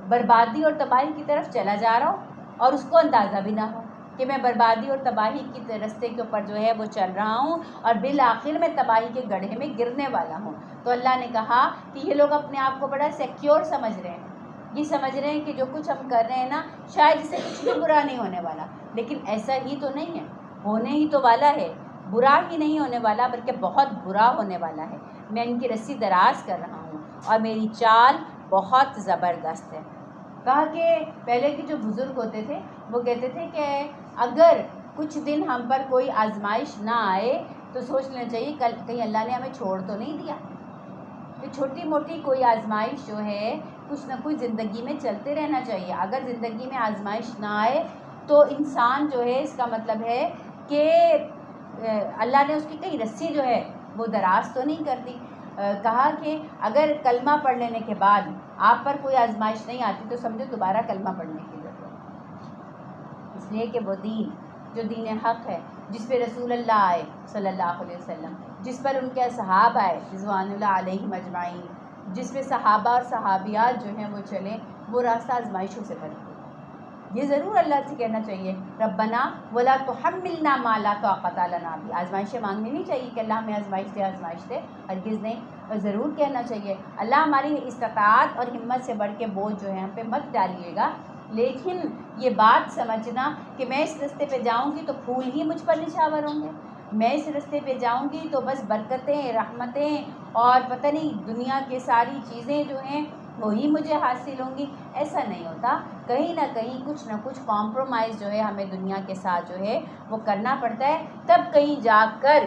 بربادی اور تباہی کی طرف چلا جا رہا ہو اور اس کو اندازہ بھی نہ ہو کہ میں بربادی اور تباہی کی رستے کے اوپر جو ہے وہ چل رہا ہوں اور بالآخر میں تباہی کے گڑھے میں گرنے والا ہوں. تو اللہ نے کہا کہ یہ لوگ اپنے آپ کو بڑا سیکیور سمجھ رہے ہیں، یہ سمجھ رہے ہیں کہ جو کچھ ہم کر رہے ہیں نا شاید اس سے کچھ بھی برا نہیں ہونے والا، لیکن ایسا ہی تو نہیں ہے، ہونے ہی تو والا ہے، برا ہی نہیں ہونے والا بلکہ بہت برا ہونے والا ہے. میں ان کی رسی دراز کر رہا ہوں اور میری چال بہت زبردست ہے. کہا کہ پہلے کے جو بزرگ ہوتے تھے وہ کہتے تھے کہ اگر کچھ دن ہم پر کوئی آزمائش نہ آئے تو سوچ لینا چاہیے کہیں اللہ نے ہمیں چھوڑ تو نہیں دیا. کہ چھوٹی موٹی کوئی آزمائش جو ہے کچھ نہ کچھ زندگی میں چلتے رہنا چاہیے. اگر زندگی میں آزمائش نہ آئے تو انسان جو ہے اس کا مطلب ہے کہ اللہ نے اس کی کئی رسی جو ہے وہ دراز تو نہیں کر دی. کہا کہ اگر کلمہ پڑھ لینے کے بعد آپ پر کوئی آزمائش نہیں آتی تو سمجھو دوبارہ کلمہ پڑھنے کی ضرورت ہے، اس لیے کہ وہ دین جو دین حق ہے جس پہ رسول اللہ آئے صلی اللہ علیہ وسلم، جس پر ان کے اصحاب آئے رضوان اللہ علیہم اجمعین، جس پہ صحابہ اور صحابیات جو ہیں وہ چلیں، وہ راستہ آزمائشوں سے بھرپور ہے. یہ ضرور اللہ سے کہنا چاہیے ربنا ولا تحملنا ما لا طاقت لنا بھی، آزمائشیں مانگنی نہیں چاہیے کہ اللہ ہمیں آزمائش دے، ہرگز نہیں، اور ضرور کہنا چاہیے اللہ ہماری استطاعت اور ہمت سے بڑھ کے بوجھ جو ہے ہم پہ مت ڈالیے گا، لیکن یہ بات سمجھنا کہ میں اس رستے پہ جاؤں گی تو پھول ہی مجھ پر نچھاور ہوں گے، میں اس رستے پہ جاؤں گی تو بس برکتیں، رحمتیں اور پتہ نہیں دنیا کے ساری چیزیں جو ہیں وہی مجھے حاصل ہوں گی، ایسا نہیں ہوتا، کہیں نہ کچھ کمپرومائز جو ہے ہمیں دنیا کے ساتھ جو ہے وہ کرنا پڑتا ہے، تب کہیں جا کر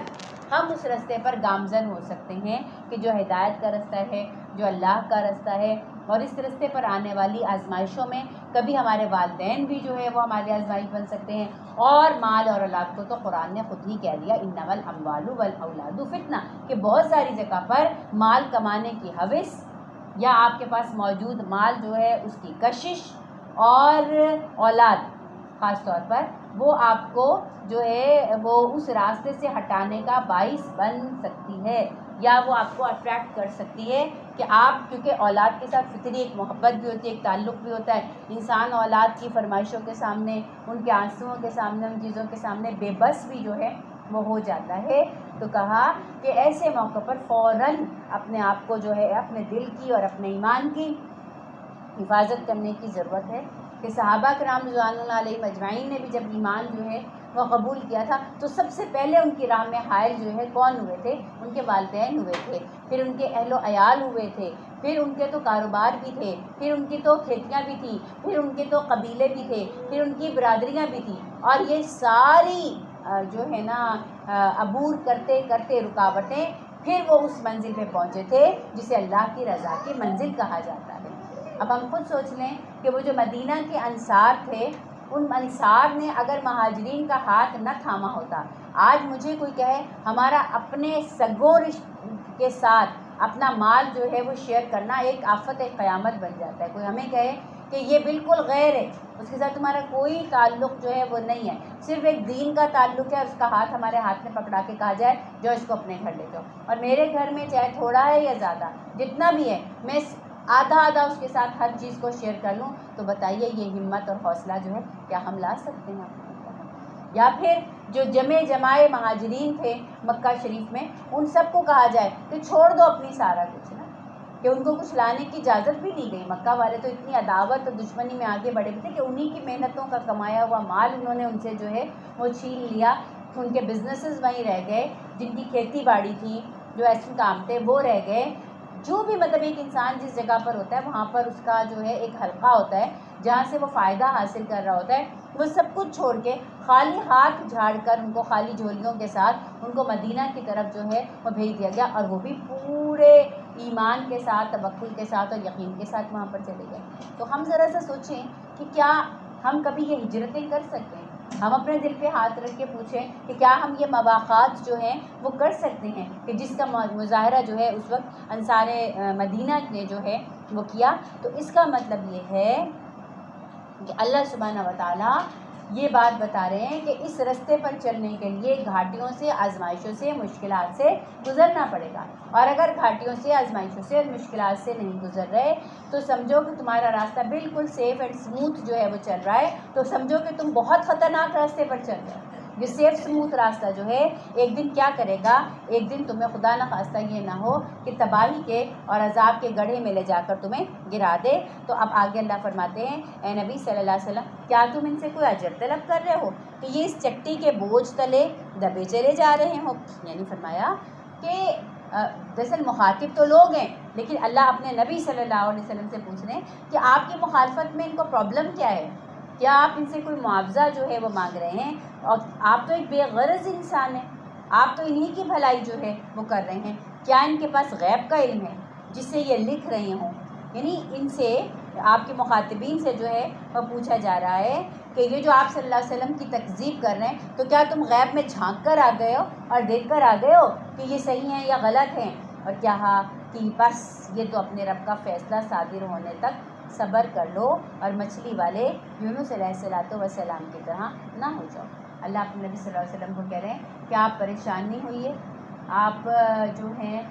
ہم اس رستے پر گامزن ہو سکتے ہیں کہ جو ہدایت کا رستہ ہے، جو اللہ کا رستہ ہے، اور اس رستے پر آنے والی آزمائشوں میں کبھی ہمارے والدین بھی جو ہے وہ ہمارے آزمائش بن سکتے ہیں، اور مال اور اولاد کو تو قرآن نے خود ہی کہہ دیا انما الاموال والاولاد فتنہ، کہ بہت ساری جگہ پر مال کمانے کی ہوس یا آپ کے پاس موجود مال جو ہے اس کی کشش اور اولاد خاص طور پر وہ آپ کو جو ہے وہ اس راستے سے ہٹانے کا باعث بن سکتی ہے، یا وہ آپ کو اٹریکٹ کر سکتی ہے کہ آپ، کیونکہ اولاد کے ساتھ فطری ایک محبت بھی ہوتی ہے، ایک تعلق بھی ہوتا ہے، انسان اولاد کی فرمائشوں کے سامنے، ان کے آنسوؤں کے سامنے، ان چیزوں کے سامنے بے بس بھی جو ہے وہ ہو جاتا ہے، تو کہا کہ ایسے موقع پر فوراً اپنے آپ کو جو ہے اپنے دل کی اور اپنے ایمان کی حفاظت کرنے کی ضرورت ہے، کہ صحابہ کرام رضوان اللہ علیہم اجمعین نے بھی جب ایمان جو ہے وہ قبول کیا تھا تو سب سے پہلے ان کی راہ میں حائل جو ہے کون ہوئے تھے؟ ان کے والدین ہوئے تھے، پھر ان کے اہل و عیال ہوئے تھے، پھر ان کے تو کاروبار بھی تھے، پھر ان کی تو کھیتیاں بھی تھیں، پھر ان کے تو قبیلے بھی تھے، پھر ان کی برادریاں بھی تھیں، اور یہ ساری جو ہے نا عبور کرتے کرتے رکاوٹیں پھر وہ اس منزل پہ پہنچے تھے جسے اللہ کی رضا کی منزل کہا جاتا ہے۔ اب ہم خود سوچ لیں کہ وہ جو مدینہ کے انصار تھے، ان انصار نے اگر مہاجرین کا ہاتھ نہ تھاما ہوتا، آج مجھے کوئی کہے ہمارا اپنے سگوں کے ساتھ اپنا مال جو ہے وہ شیئر کرنا ایک آفت قیامت بن جاتا ہے، کوئی ہمیں کہے کہ یہ بالکل غیر ہے، اس کے ساتھ تمہارا کوئی تعلق جو ہے وہ نہیں ہے، صرف ایک دین کا تعلق ہے، اس کا ہاتھ ہمارے ہاتھ میں پکڑا کے کہا جائے جو اس کو اپنے گھر لے جاؤ، اور میرے گھر میں چاہے تھوڑا ہے یا زیادہ جتنا بھی ہے میں آدھا اس کے ساتھ ہر چیز کو شیئر کر لوں، تو بتائیے یہ ہمت اور حوصلہ جو ہے کیا ہم لا سکتے ہیں؟ یا پھر جو جمائے مہاجرین تھے مکہ شریف میں، ان سب کو کہا جائے کہ چھوڑ دو اپنی سارا کچھ نا، کہ ان کو کچھ لانے کی اجازت بھی نہیں گئی، مکہ والے تو اتنی عداوت اور دشمنی میں آگے بڑھے ہوئے تھے کہ انہی کی محنتوں کا کمایا ہوا مال انہوں نے ان سے جو ہے وہ چھین لیا، ان کے بزنسز وہیں رہ گئے، جن کی کھیتی باڑی تھی، جو ایسے کام تھے وہ رہ گئے، جو بھی مطلب ایک انسان جس جگہ پر ہوتا ہے وہاں پر اس کا جو ہے ایک حلقہ ہوتا ہے جہاں سے وہ فائدہ حاصل کر رہا ہوتا ہے، وہ سب کچھ چھوڑ کے خالی ہاتھ جھاڑ کر ان کو خالی جھولیوں کے ساتھ ان کو مدینہ کی طرف جو ہے وہ بھیج دیا گیا، اور وہ بھی پورے ایمان کے ساتھ، توکل کے ساتھ اور یقین کے ساتھ وہاں پر چلے گئے۔ تو ہم ذرا سا سوچیں کہ کیا ہم کبھی یہ ہجرتیں کر سکتے ہیں؟ ہم اپنے دل پہ ہاتھ رکھ کے پوچھیں کہ کیا ہم یہ مواقعات جو ہیں وہ کر سکتے ہیں کہ جس کا مظاہرہ جو ہے اس وقت انصار مدینہ نے جو ہے وہ کیا؟ تو اس کا مطلب یہ ہے کہ اللہ سبحانہ و تعالیٰ یہ بات بتا رہے ہیں کہ اس رستے پر چلنے کے لیے گھاٹیوں سے، آزمائشوں سے، مشکلات سے گزرنا پڑے گا، اور اگر گھاٹیوں سے، آزمائشوں سے، مشکلات سے نہیں گزر رہے تو سمجھو کہ تمہارا راستہ بالکل سیف اینڈ اسموتھ جو ہے وہ چل رہا ہے، تو سمجھو کہ تم بہت خطرناک راستے پر چل رہے ہو۔ یہ سیف اسموتھ راستہ جو ہے ایک دن کیا کرے گا؟ ایک دن تمہیں خدا نہ خواستہ یہ نہ ہو کہ تباہی کے اور عذاب کے گڑھے میں لے جا کر تمہیں گرا دے۔ تو اب آگے اللہ فرماتے ہیں اے نبی صلی اللہ علیہ وسلم، کیا تم ان سے کوئی اجر طلب کر رہے ہو کہ یہ اس چٹی کے بوجھ تلے دبے چلے جا رہے ہوں؟ یعنی فرمایا کہ دراصل مخاطب تو لوگ ہیں، لیکن اللہ اپنے نبی صلی اللہ علیہ وسلم سے پوچھ رہے ہیں کہ آپ کی مخالفت میں ان کو پرابلم کیا ہے؟ کیا آپ ان سے کوئی معاوضہ جو ہے وہ مانگ رہے ہیں؟ اور آپ تو ایک بے غرض انسان ہیں، آپ تو انہی کی بھلائی جو ہے وہ کر رہے ہیں، کیا ان کے پاس غیب کا علم ہے جس سے یہ لکھ رہے ہوں؟ یعنی ان سے، آپ کے مخاطبین سے جو ہے وہ پوچھا جا رہا ہے کہ یہ جو آپ صلی اللہ علیہ وسلم کی تکذیب کر رہے ہیں تو کیا تم غیب میں جھانک کر آ گئے ہو اور دیکھ کر آ گئے ہو کہ یہ صحیح ہیں یا غلط ہیں؟ اور کیا کہ بس یہ تو اپنے رب کا فیصلہ صادر ہونے تک صبر کر لو اور مچھلی والے یونس علیہ السلام کی طرح نہ ہو جاؤ۔ اللہ اپنے نبی صلی اللہ علیہ وسلم کو کہہ رہے ہیں کہ آپ پریشان نہیں ہوئیے، آپ جو ہیں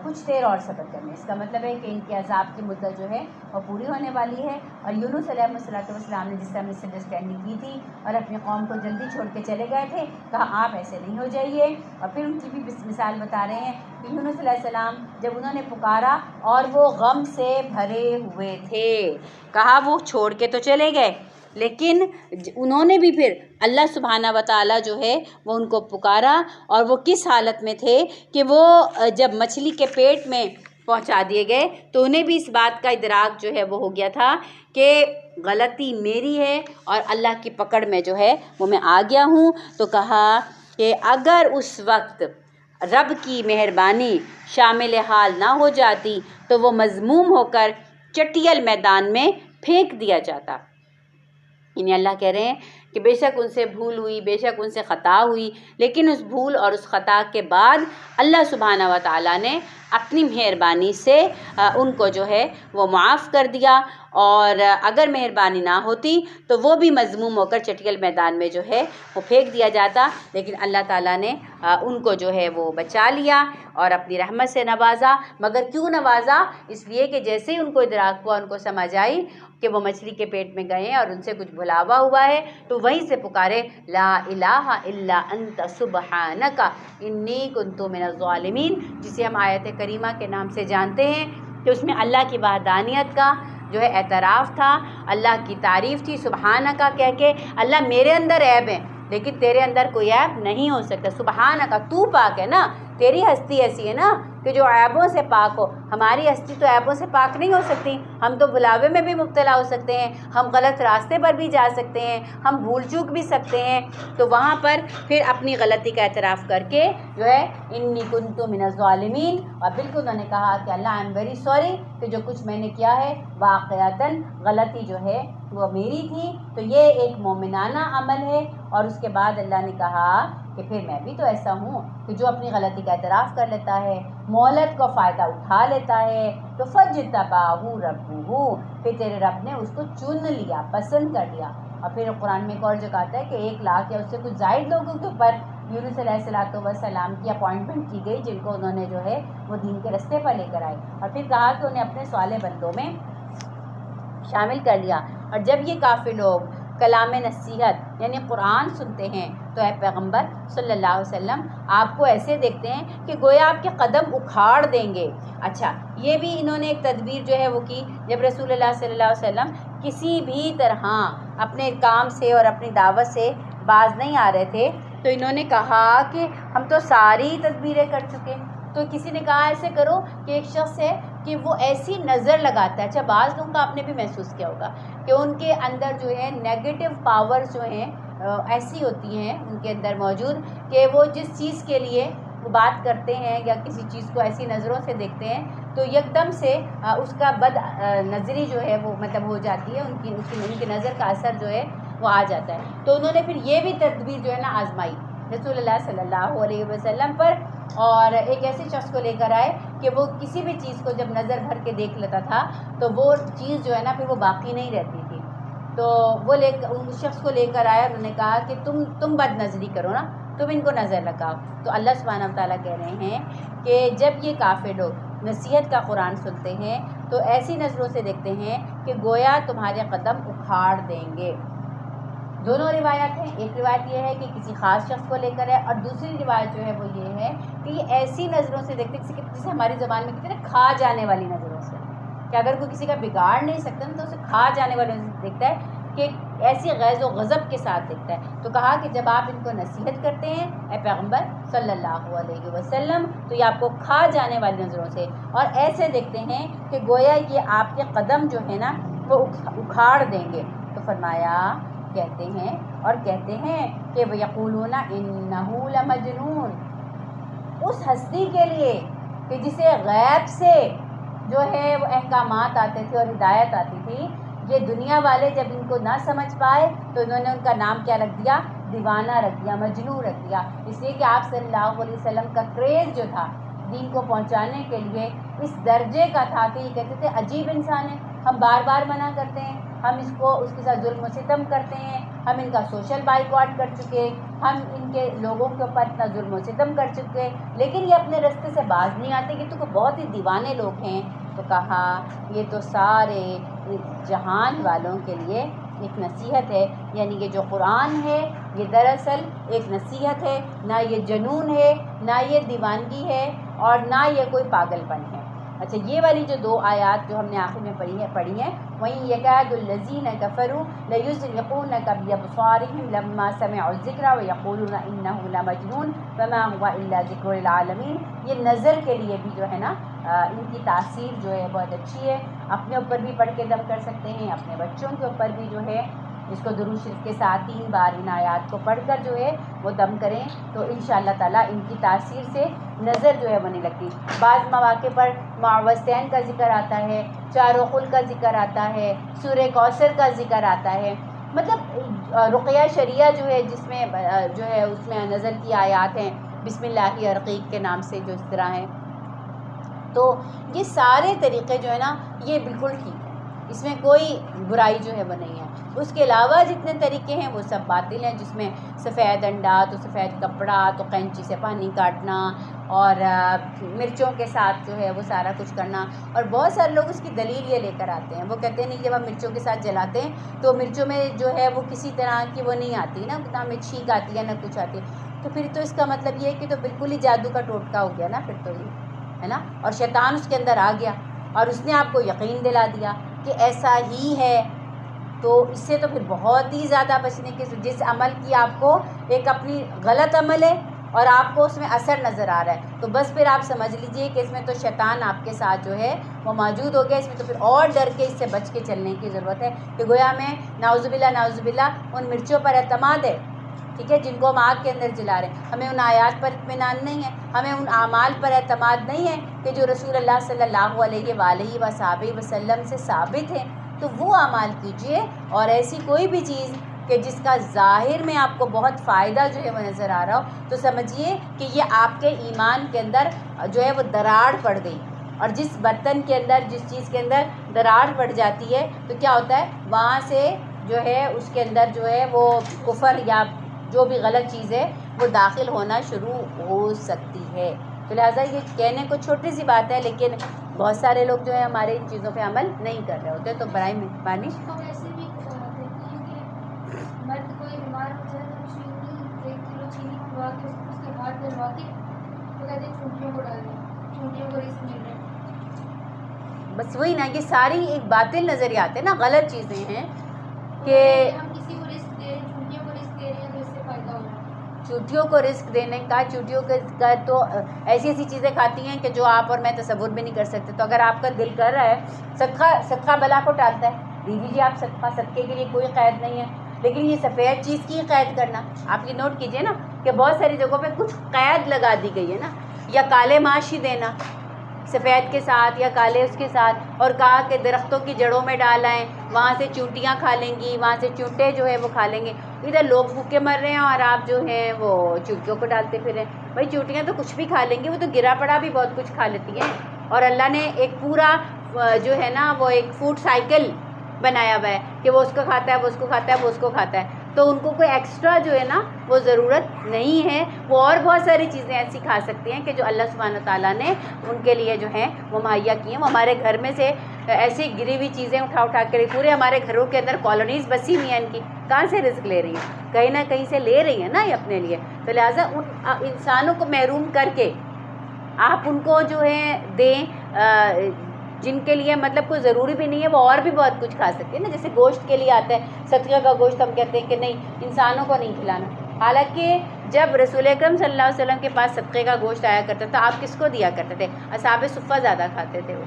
کچھ دیر اور صبر کریں. اس کا مطلب ہے کہ ان کے عذاب کی مدت جو ہے وہ پوری ہونے والی ہے. اور یونس علیہ السلام نے جس طرح مس انڈرسٹینڈنگ کی تھی اور اپنی قوم کو جلدی چھوڑ کے چلے گئے تھے, کہا آپ ایسے نہیں ہو جائیے. اور پھر ان کی بھی مثال بتا رہے ہیں کہ یونس علیہ السلام جب انہوں نے پکارا اور وہ غم سے بھرے ہوئے تھے, کہا وہ چھوڑ کے تو چلے گئے, لیکن انہوں نے بھی پھر اللہ سبحانہ و تعالیٰ جو ہے وہ ان کو پکارا. اور وہ کس حالت میں تھے کہ وہ جب مچھلی کے پیٹ میں پہنچا دیے گئے تو انہیں بھی اس بات کا ادراک جو ہے وہ ہو گیا تھا کہ غلطی میری ہے اور اللہ کی پکڑ میں جو ہے وہ میں آ گیا ہوں. تو کہا کہ اگر اس وقت رب کی مہربانی شامل حال نہ ہو جاتی تو وہ مذموم ہو کر چٹیل میدان میں پھینک دیا جاتا. یعنی اللہ کہہ رہے ہیں کہ بے شک ان سے بھول ہوئی, بے شک ان سے خطا ہوئی, لیکن اس بھول اور اس خطا کے بعد اللہ سبحانہ و تعالیٰ نے اپنی مہربانی سے ان کو جو ہے وہ معاف کر دیا. اور اگر مہربانی نہ ہوتی تو وہ بھی مذموم ہو کر چٹیل میدان میں جو ہے وہ پھینک دیا جاتا, لیکن اللہ تعالیٰ نے ان کو جو ہے وہ بچا لیا اور اپنی رحمت سے نوازا. مگر کیوں نوازا؟ اس لیے کہ جیسے ہی ان کو ادراک ہوا, ان کو سمجھ آئی کہ وہ مچھلی کے پیٹ میں گئے اور ان سے کچھ بھلاوا ہوا ہے, تو وہیں سے پکارے لا الہ الا انت سبحانک انی کنت من الظالمین, جسے ہم آیت کریمہ کے نام سے جانتے ہیں کہ اس میں اللہ کی وحدانیت کا جو ہے اعتراف تھا, اللہ کی تعریف تھی. سبحانک کہہ کے اللہ میرے اندر عیب ہیں لیکن تیرے اندر کوئی عیب نہیں ہو سکتا. سبحانک تو پاک ہے نا, تیری ہستی ایسی ہے نا کہ جو عیبوں سے پاک ہو. ہماری ہستی تو عیبوں سے پاک نہیں ہو سکتی, ہم تو بلاوے میں بھی مبتلا ہو سکتے ہیں, ہم غلط راستے پر بھی جا سکتے ہیں, ہم بھول چوک بھی سکتے ہیں. تو وہاں پر پھر اپنی غلطی کا اعتراف کر کے جو ہے انی کنت من الظالمین, اور بالکل انہوں نے کہا کہ اللہ آئی ایم ویری سوری کہ جو کچھ میں نے کیا ہے واقعتاً غلطی جو ہے وہ میری تھی. تو یہ ایک مومنانہ عمل ہے. اور اس کے بعد اللہ نے کہا کہ پھر میں بھی تو ایسا ہوں کہ جو اپنی غلطی کا اعتراف کر لیتا ہے, مہلت کو فائدہ اٹھا لیتا ہے, تو فاجتباہ ربہ, پھر تیرے رب نے اس کو چن لیا, پسند کر لیا. اور پھر قرآن میں ایک اور جگہ آتا ہے کہ 1 لاکھ یا اس سے کچھ زائد لوگوں کے اوپر یونس علیہ السلام کی اپوائنٹمنٹ کی گئی, جن کو انہوں نے جو ہے وہ دین کے رستے پر لے کر آئے. اور پھر کہا کہ انہیں اپنے صالح بندوں میں شامل کر لیا. اور جب یہ کافر لوگ کلام نصیحت یعنی قرآن سنتے ہیں تو اے پیغمبر صلی اللہ علیہ وسلم آپ کو ایسے دیکھتے ہیں کہ گویا آپ کے قدم اکھاڑ دیں گے. اچھا, یہ بھی انہوں نے ایک تدبیر جو ہے وہ کی. جب رسول اللہ صلی اللہ علیہ وسلم کسی بھی طرح اپنے کام سے اور اپنی دعوت سے باز نہیں آ رہے تھے تو انہوں نے کہا کہ ہم تو ساری تدبیریں کر چکے. تو کسی نے کہا ایسے کرو کہ ایک شخص ہے کہ وہ ایسی نظر لگاتا ہے. اچھا, بعض لوگوں کا آپ نے بھی محسوس کیا ہوگا کہ ان کے اندر جو ہے نیگیٹو پاورز جو ہیں ایسی ہوتی ہیں ان کے اندر موجود کہ وہ جس چیز کے لیے وہ بات کرتے ہیں یا کسی چیز کو ایسی نظروں سے دیکھتے ہیں تو یکدم سے اس کا بد نظری جو ہے وہ مطلب ہو جاتی ہے, ان کی نظر کا اثر جو ہے وہ آ جاتا ہے. تو انہوں نے پھر یہ بھی تدبیر جو ہے نا آزمائی رسول اللہ صلی اللہ علیہ وسلم پر, اور ایک ایسے شخص کو لے کر آئے کہ وہ کسی بھی چیز کو جب نظر بھر کے دیکھ لیتا تھا تو وہ چیز جو ہے نا پھر وہ باقی نہیں رہتی تھی. تو وہ اس شخص کو لے کر آیا, انہوں نے کہا کہ تم بد نظری کرو نا, تم ان کو نظر لگاؤ. تو اللہ سبحانہ و تعالیٰ کہہ رہے ہیں کہ جب یہ کافر لوگ نصیحت کا قرآن سنتے ہیں تو ایسی نظروں سے دیکھتے ہیں کہ گویا تمہارے قدم اکھاڑ دیں گے. دونوں روایات ہیں. ایک روایت یہ ہے کہ کسی خاص شخص کو لے کر ہے, اور دوسری روایت جو ہے وہ یہ ہے کہ یہ ایسی نظروں سے دیکھتے ہیں جسے ہماری زبان میں کہتے ہیں کھا جانے والی نظروں سے, کہ اگر کوئی کسی کا بگاڑ نہیں سکتا تو اسے کھا جانے والی نظروں سے دیکھتا ہے, کہ ایسی غیظ و غضب کے ساتھ دیکھتا ہے. تو کہا کہ جب آپ ان کو نصیحت کرتے ہیں اے پیغمبر صلی اللہ علیہ وسلم تو یہ آپ کو کھا جانے والی نظروں سے اور ایسے دیکھتے ہیں کہ گویا یہ آپ کے قدم جو ہے نا وہ اکھاڑ دیں گے. تو فرمایا کہتے ہیں کہ وَيَقُولُونَ إِنَّهُ لَمَجْنُونَ, اس ہستی کے لیے کہ جسے غیب سے جو ہے وہ احکامات آتے تھے اور ہدایت آتی تھی, یہ دنیا والے جب ان کو نہ سمجھ پائے تو انہوں نے ان کا نام کیا رکھ دیا, دیوانہ رکھ دیا, مجنون رکھ دیا. اس لیے کہ آپ صلی اللہ علیہ وسلم کا کریز جو تھا دین کو پہنچانے کے لیے اس درجے کا تھا کہ یہ کہتے تھے عجیب انسان ہے, ہم بار بار منع کرتے ہیں ہم اس کے ساتھ ظلم و ستم کرتے ہیں، ہم ان کا سوشل بائیکاٹ کر چکے، ہم ان کے لوگوں کے اوپر اتنا ظلم و ستم کر چکے، لیکن یہ اپنے رستے سے باز نہیں آتے کہ تو بہت ہی دیوانے لوگ ہیں۔ تو کہا یہ تو سارے جہان والوں کے لیے ایک نصیحت ہے، یعنی یہ جو قرآن ہے یہ دراصل ایک نصیحت ہے، نہ یہ جنون ہے، نہ یہ دیوانگی ہے، اور نہ یہ کوئی پاگل پن ہے۔ اچھا، یہ والی جو 2 آیات جو ہم نے آخر میں پڑھی ہیں، وَإِن يَكَادُ الَّذِينَ كَفَرُوا لَيُزْلِقُونَكَ بِأَبْصَارِهِمْ لَمَّا سَمِعُوا الذِّكْرَ وَيَقُولُونَ إِنَّهُ لَمَجْنُونٌ وَمَا هُوَ إِلَّا ذِكْرٌ لِلْعَالَمِينَ۔ یہ نظر کے لیے بھی جو ہے نا ان کی تاثیر جو ہے بہت اچھی ہے، اپنے اوپر بھی پڑھ کے دم کر سکتے ہیں، اپنے بچوں کے اوپر بھی جو ہے اس کو درود شریف کے ساتھ 3 بار ان آیات کو پڑھ کر جو ہے وہ دم کریں تو انشاءاللہ تعالیٰ ان کی تاثیر سے نظر جو ہے وہ نہیں لگتی۔ بعض مواقع پر معوذتین کا ذکر آتا ہے، چاروں کا ذکر آتا ہے، سورہ کوثر کا ذکر آتا ہے، مطلب رقیہ شریعہ جو ہے جس میں جو ہے اس میں نظر کی آیات ہیں، بسم اللہ ارقیق کے نام سے جو اس طرح ہیں۔ تو یہ سارے طریقے جو ہے نا یہ بالکل ٹھیک ہے، اس میں کوئی برائی جو ہے وہ نہیں ہے۔ اس کے علاوہ جتنے طریقے ہیں وہ سب باطل ہیں، جس میں سفید انڈا تو سفید کپڑا تو قینچی سے پانی کاٹنا اور مرچوں کے ساتھ جو ہے وہ سارا کچھ کرنا، اور بہت سارے لوگ اس کی دلیل یہ لے کر آتے ہیں، وہ کہتے ہیں نہیں جب ہم مرچوں کے ساتھ جلاتے ہیں تو مرچوں میں جو ہے وہ کسی طرح کی وہ نہیں آتی نا، نہ میں چھینک آتی ہے نہ کچھ آتی ہے، تو پھر تو اس کا مطلب یہ ہے کہ تو بالکل ہی جادو کا ٹوٹکا ہو گیا نا پھر تو یہ ہے نا، اور شیطان اس کے اندر آ گیا اور اس نے آپ کو یقین دلا دیا کہ ایسا ہی ہے، تو اس سے تو پھر بہت ہی زیادہ بچنے کی، جس عمل کی آپ کو ایک اپنی غلط عمل ہے اور آپ کو اس میں اثر نظر آ رہا ہے، تو بس پھر آپ سمجھ لیجئے کہ اس میں تو شیطان آپ کے ساتھ جو ہے وہ موجود ہو گیا، اس میں تو پھر اور ڈر کے اس سے بچ کے چلنے کی ضرورت ہے کہ گویا میں نعوذ باللہ ان مرچوں پر اعتماد ہے، ٹھیک ہے، جن کو ہم آگ کے اندر جلا رہے ہیں، ہمیں ان آیات پر اطمینان نہیں ہے، ہمیں ان اعمال پر اعتماد نہیں ہے کہ جو رسول اللہ صلی اللہ علیہ وآلہ وصحبہ وسلم سے ثابت ہے، تو وہ اعمال کیجئے، اور ایسی کوئی بھی چیز کہ جس کا ظاہر میں آپ کو بہت فائدہ جو ہے وہ نظر آ رہا ہو تو سمجھیے کہ یہ آپ کے ایمان کے اندر جو ہے وہ دراڑ پڑ گئی، اور جس برتن کے اندر جس چیز کے اندر دراڑ پڑ جاتی ہے تو کیا ہوتا ہے وہاں سے جو ہے اس کے اندر جو ہے وہ کفر یا جو بھی غلط چیز ہے وہ داخل ہونا شروع ہو سکتی ہے۔ تو لہٰذا یہ کہنے کو چھوٹی سی بات ہے، لیکن بہت سارے لوگ جو ہے ہمارے ان چیزوں پہ عمل نہیں کر رہے ہوتے، تو برائے مہربانی ایسے بھی مرد کوئی بیمار ہو جائے تو چینی 1 کلو چینی منگوا کے اس کے ہاتھ ڈلوا کے تو کہتے ہیں چونٹیوں کو ڈال دیں، چونٹیوں کو رزق مل رہا ہے۔ بس وہی نا، یہ ساری ایک باطل نظریات ہیں نا، غلط چیزیں ہیں کہ ہم کسی کو رزق دے رہے ہیں، چونٹیوں کو رزق دے رہے ہیں تو اس سے فائدہ ہو رہا ہے۔ چونٹیوں کو رزق دینے کا، چونٹیوں کا تو ایسی ایسی چیزیں کھاتی ہیں کہ جو آپ اور میں تصور بھی نہیں کر سکتے، تو اگر آپ کا دل کر رہا ہے صدقہ بلا کو ٹالتا ہے، دیجیے آپ صدقے کے لیے کوئی قید نہیں ہے، لیکن یہ سفید چیز کی قید کرنا، آپ یہ نوٹ کیجئے نا کہ بہت ساری جگہوں پہ کچھ قید لگا دی گئی ہے نا، یا کالے ماش ہی دینا سفید کے ساتھ یا کالے اس کے ساتھ، اور کہا کہ درختوں کی جڑوں میں ڈالائیں، وہاں سے چونٹیاں کھا لیں گی، وہاں سے چونٹے جو ہے وہ کھا لیں گے، ادھر لوگ بھوکے مر رہے ہیں اور آپ جو ہیں وہ چونٹیوں کو ڈالتے پھر رہے ہیں۔ بھائی چونٹیاں تو کچھ بھی کھا لیں گی، وہ تو گرا پڑا بھی بہت کچھ کھا لیتی ہیں، اور اللہ نے ایک پورا جو ہے نا وہ ایک فوڈ سائیکل بنایا ہوا ہے کہ وہ اس کو کھاتا ہے، وہ اس کو کھاتا ہے، وہ اس کو کھاتا ہے، تو ان کو کوئی ایکسٹرا جو ہے نا وہ ضرورت نہیں ہے، وہ اور بہت ساری چیزیں ایسی کھا سکتی ہیں کہ جو اللہ سبحانہ تعالیٰ نے ان کے لیے جو ہیں وہ مہیا کی ہیں۔ وہ ہمارے گھر میں سے ایسی گری ہوئی چیزیں اٹھا کے پورے ہمارے گھروں کے اندر کالونیز بسی ہوئی ہیں، ان کی کہاں سے رزق لے رہی ہیں؟ کہیں نہ کہیں سے لے رہی ہیں نا یہ اپنے لیے، تو لہٰذا ان انسانوں کو محروم کر کے آپ ان کو جو ہے دیں جن کے لیے مطلب کوئی ضروری بھی نہیں ہے، وہ اور بھی بہت کچھ کھا سکتے ہیں نا، جیسے گوشت کے لیے آتا ہے صدقہ کا گوشت، ہم کہتے ہیں کہ نہیں انسانوں کو نہیں کھلانا، حالانکہ جب رسول اکرم صلی اللہ علیہ وسلم کے پاس صدقے کا گوشت آیا کرتا تھا آپ کس کو دیا کرتے تھے؟ اصحاب صفہ زیادہ کھاتے تھے وہ،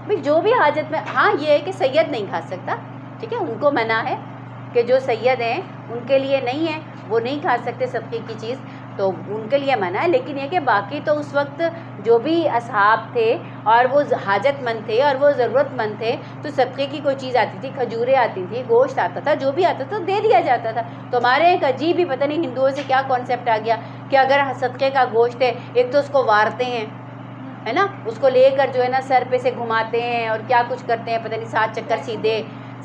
بھئی جو بھی حاجت میں، ہاں یہ ہے کہ سید نہیں کھا سکتا، ٹھیک ہے، ان کو منع ہے کہ جو سید ہیں ان کے لیے نہیں ہے، وہ نہیں کھا سکتے صدقے کی چیز، تو ان کے لیے منع ہے، لیکن یہ کہ باقی تو اس وقت جو بھی اصحاب تھے اور وہ حاجت مند تھے اور وہ ضرورت مند تھے تو صدقے کی کوئی چیز آتی تھی، کھجوریں آتی تھی، گوشت آتا تھا، جو بھی آتا تھا دے دیا جاتا تھا۔ تو ہمارے ایک عجیب ہی پتہ نہیں ہندوؤں سے کیا کانسیپٹ آ گیا کہ اگر صدقے کا گوشت ہے ایک تو اس کو وارتے ہیں ہے نا، اس کو لے کر جو ہے نا سر پہ سے گھماتے ہیں اور کیا کچھ کرتے ہیں، پتہ نہیں 7 چکر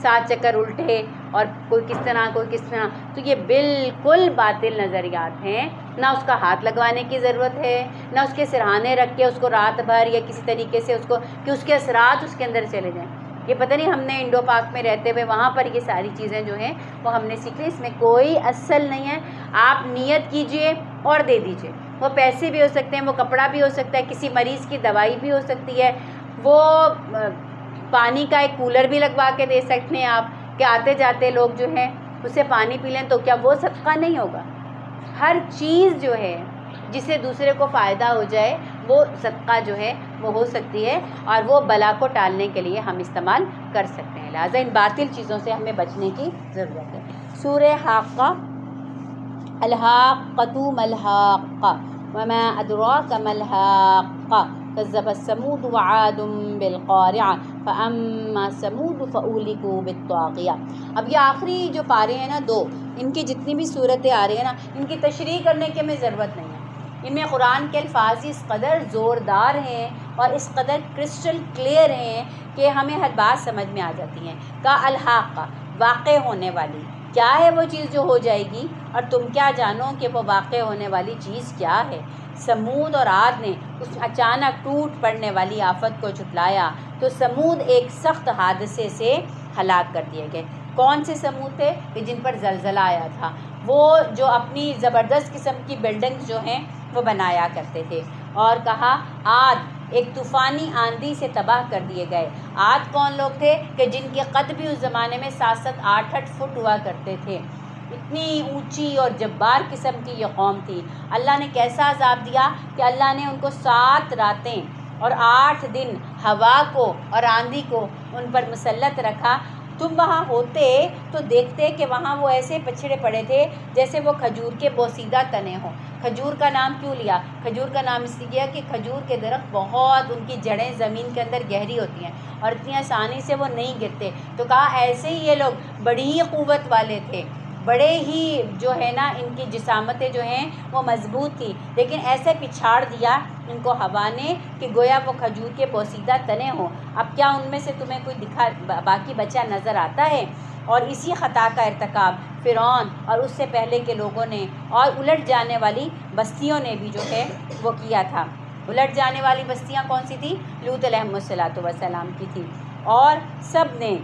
7 چکر الٹے اور کوئی کس طرح کوئی کس طرح، تو یہ بالکل باطل نظریات ہیں. نہ اس کا ہاتھ لگوانے کی ضرورت ہے، نہ اس کے سرہانے رکھ کے اس کو رات بھر یا کسی طریقے سے اس کو کہ اس کے اثرات اس کے اندر چلے جائیں. یہ پتہ نہیں ہم نے انڈو پاک میں رہتے ہوئے وہاں پر یہ ساری چیزیں جو ہیں وہ ہم نے سیکھی. اس میں کوئی اصل نہیں ہے. آپ نیت کیجئے اور دے دیجئے. وہ پیسے بھی ہو سکتے ہیں، وہ کپڑا بھی ہو سکتا ہے، کسی مریض کی دوائی بھی ہو سکتی ہے، وہ پانی کا ایک کولر بھی لگوا کے دے سکتے ہیں آپ کہ آتے جاتے لوگ جو ہیں اسے پانی پی لیں، تو کیا وہ صدقہ نہیں ہوگا؟ ہر چیز جو ہے جس سے دوسرے کو فائدہ ہو جائے وہ صدقہ جو ہے وہ ہو سکتی ہے، اور وہ بلا کو ٹالنے کے لیے ہم استعمال کر سکتے ہیں. لہٰذا ان باطل چیزوں سے ہمیں بچنے کی ضرورت ہے. سورہ حاقہ. الحاقۃ ما الحاقہ وما ادراک ما الحاقہ کذبت ثمود وعاد بالقارعہ فاما ثمود فاہلکوا بالطاغیہ. اب یہ آخری جو پارے ہیں نا 2، ان کی جتنی بھی صورتیں آ رہی ہیں نا، ان کی تشریح کرنے کی ہمیں ضرورت نہیں ہے. ان میں قرآن کے الفاظ اس قدر زوردار ہیں اور اس قدر کرسٹل کلیئر ہیں کہ ہمیں ہر بات سمجھ میں آ جاتی ہیں. کا الحاقہ، واقع ہونے والی. کیا ہے وہ چیز جو ہو جائے گی، اور تم کیا جانو کہ وہ واقع ہونے والی چیز کیا ہے. سمود اور عاد نے اس اچانک ٹوٹ پڑنے والی آفت کو جھٹلایا تو سمود ایک سخت حادثے سے ہلاک کر دیے گئے. کون سے سمود تھے؟ کہ جن پر زلزلہ آیا تھا. وہ جو اپنی زبردست قسم کی بلڈنگز جو ہیں وہ بنایا کرتے تھے. اور کہا عاد ایک طوفانی آندھی سے تباہ کر دیے گئے. عاد کون لوگ تھے؟ کہ جن کے قد بھی اس زمانے میں 7-7 8-8 فٹ ہوا کرتے تھے. اتنی اونچی اور جبار قسم کی یہ قوم تھی. اللہ نے کیسا عذاب دیا کہ اللہ نے ان کو 7 راتیں اور 8 دن ہوا کو اور آندھی کو ان پر مسلط رکھا. تم وہاں ہوتے تو دیکھتے کہ وہاں وہ ایسے پچھڑے پڑے تھے جیسے وہ کھجور کے بوسیدہ تنے ہوں. کھجور کا نام کیوں لیا؟ کھجور کا نام اس لیے کہ کھجور کے درخت بہت، ان کی جڑیں زمین کے اندر گہری ہوتی ہیں اور اتنی آسانی سے وہ نہیں گرتے. تو کہا ایسے ہی یہ لوگ بڑی ہی قوت والے تھے، بڑے ہی جو ہے نا ان کی جسامتیں جو ہیں وہ مضبوط تھی، لیکن ایسے پچھاڑ دیا ان کو ہوا نے کہ گویا وہ کھجور کے پوسیدہ تنے ہوں. اب کیا ان میں سے تمہیں کوئی باقی بچہ نظر آتا ہے؟ اور اسی خطا کا ارتکاب فرعون اور اس سے پہلے کے لوگوں نے اور الٹ جانے والی بستیوں نے بھی جو ہے وہ کیا تھا. الٹ جانے والی بستیاں کون سی تھی؟ لوط علیہ السلام کی تھی. اور سب نے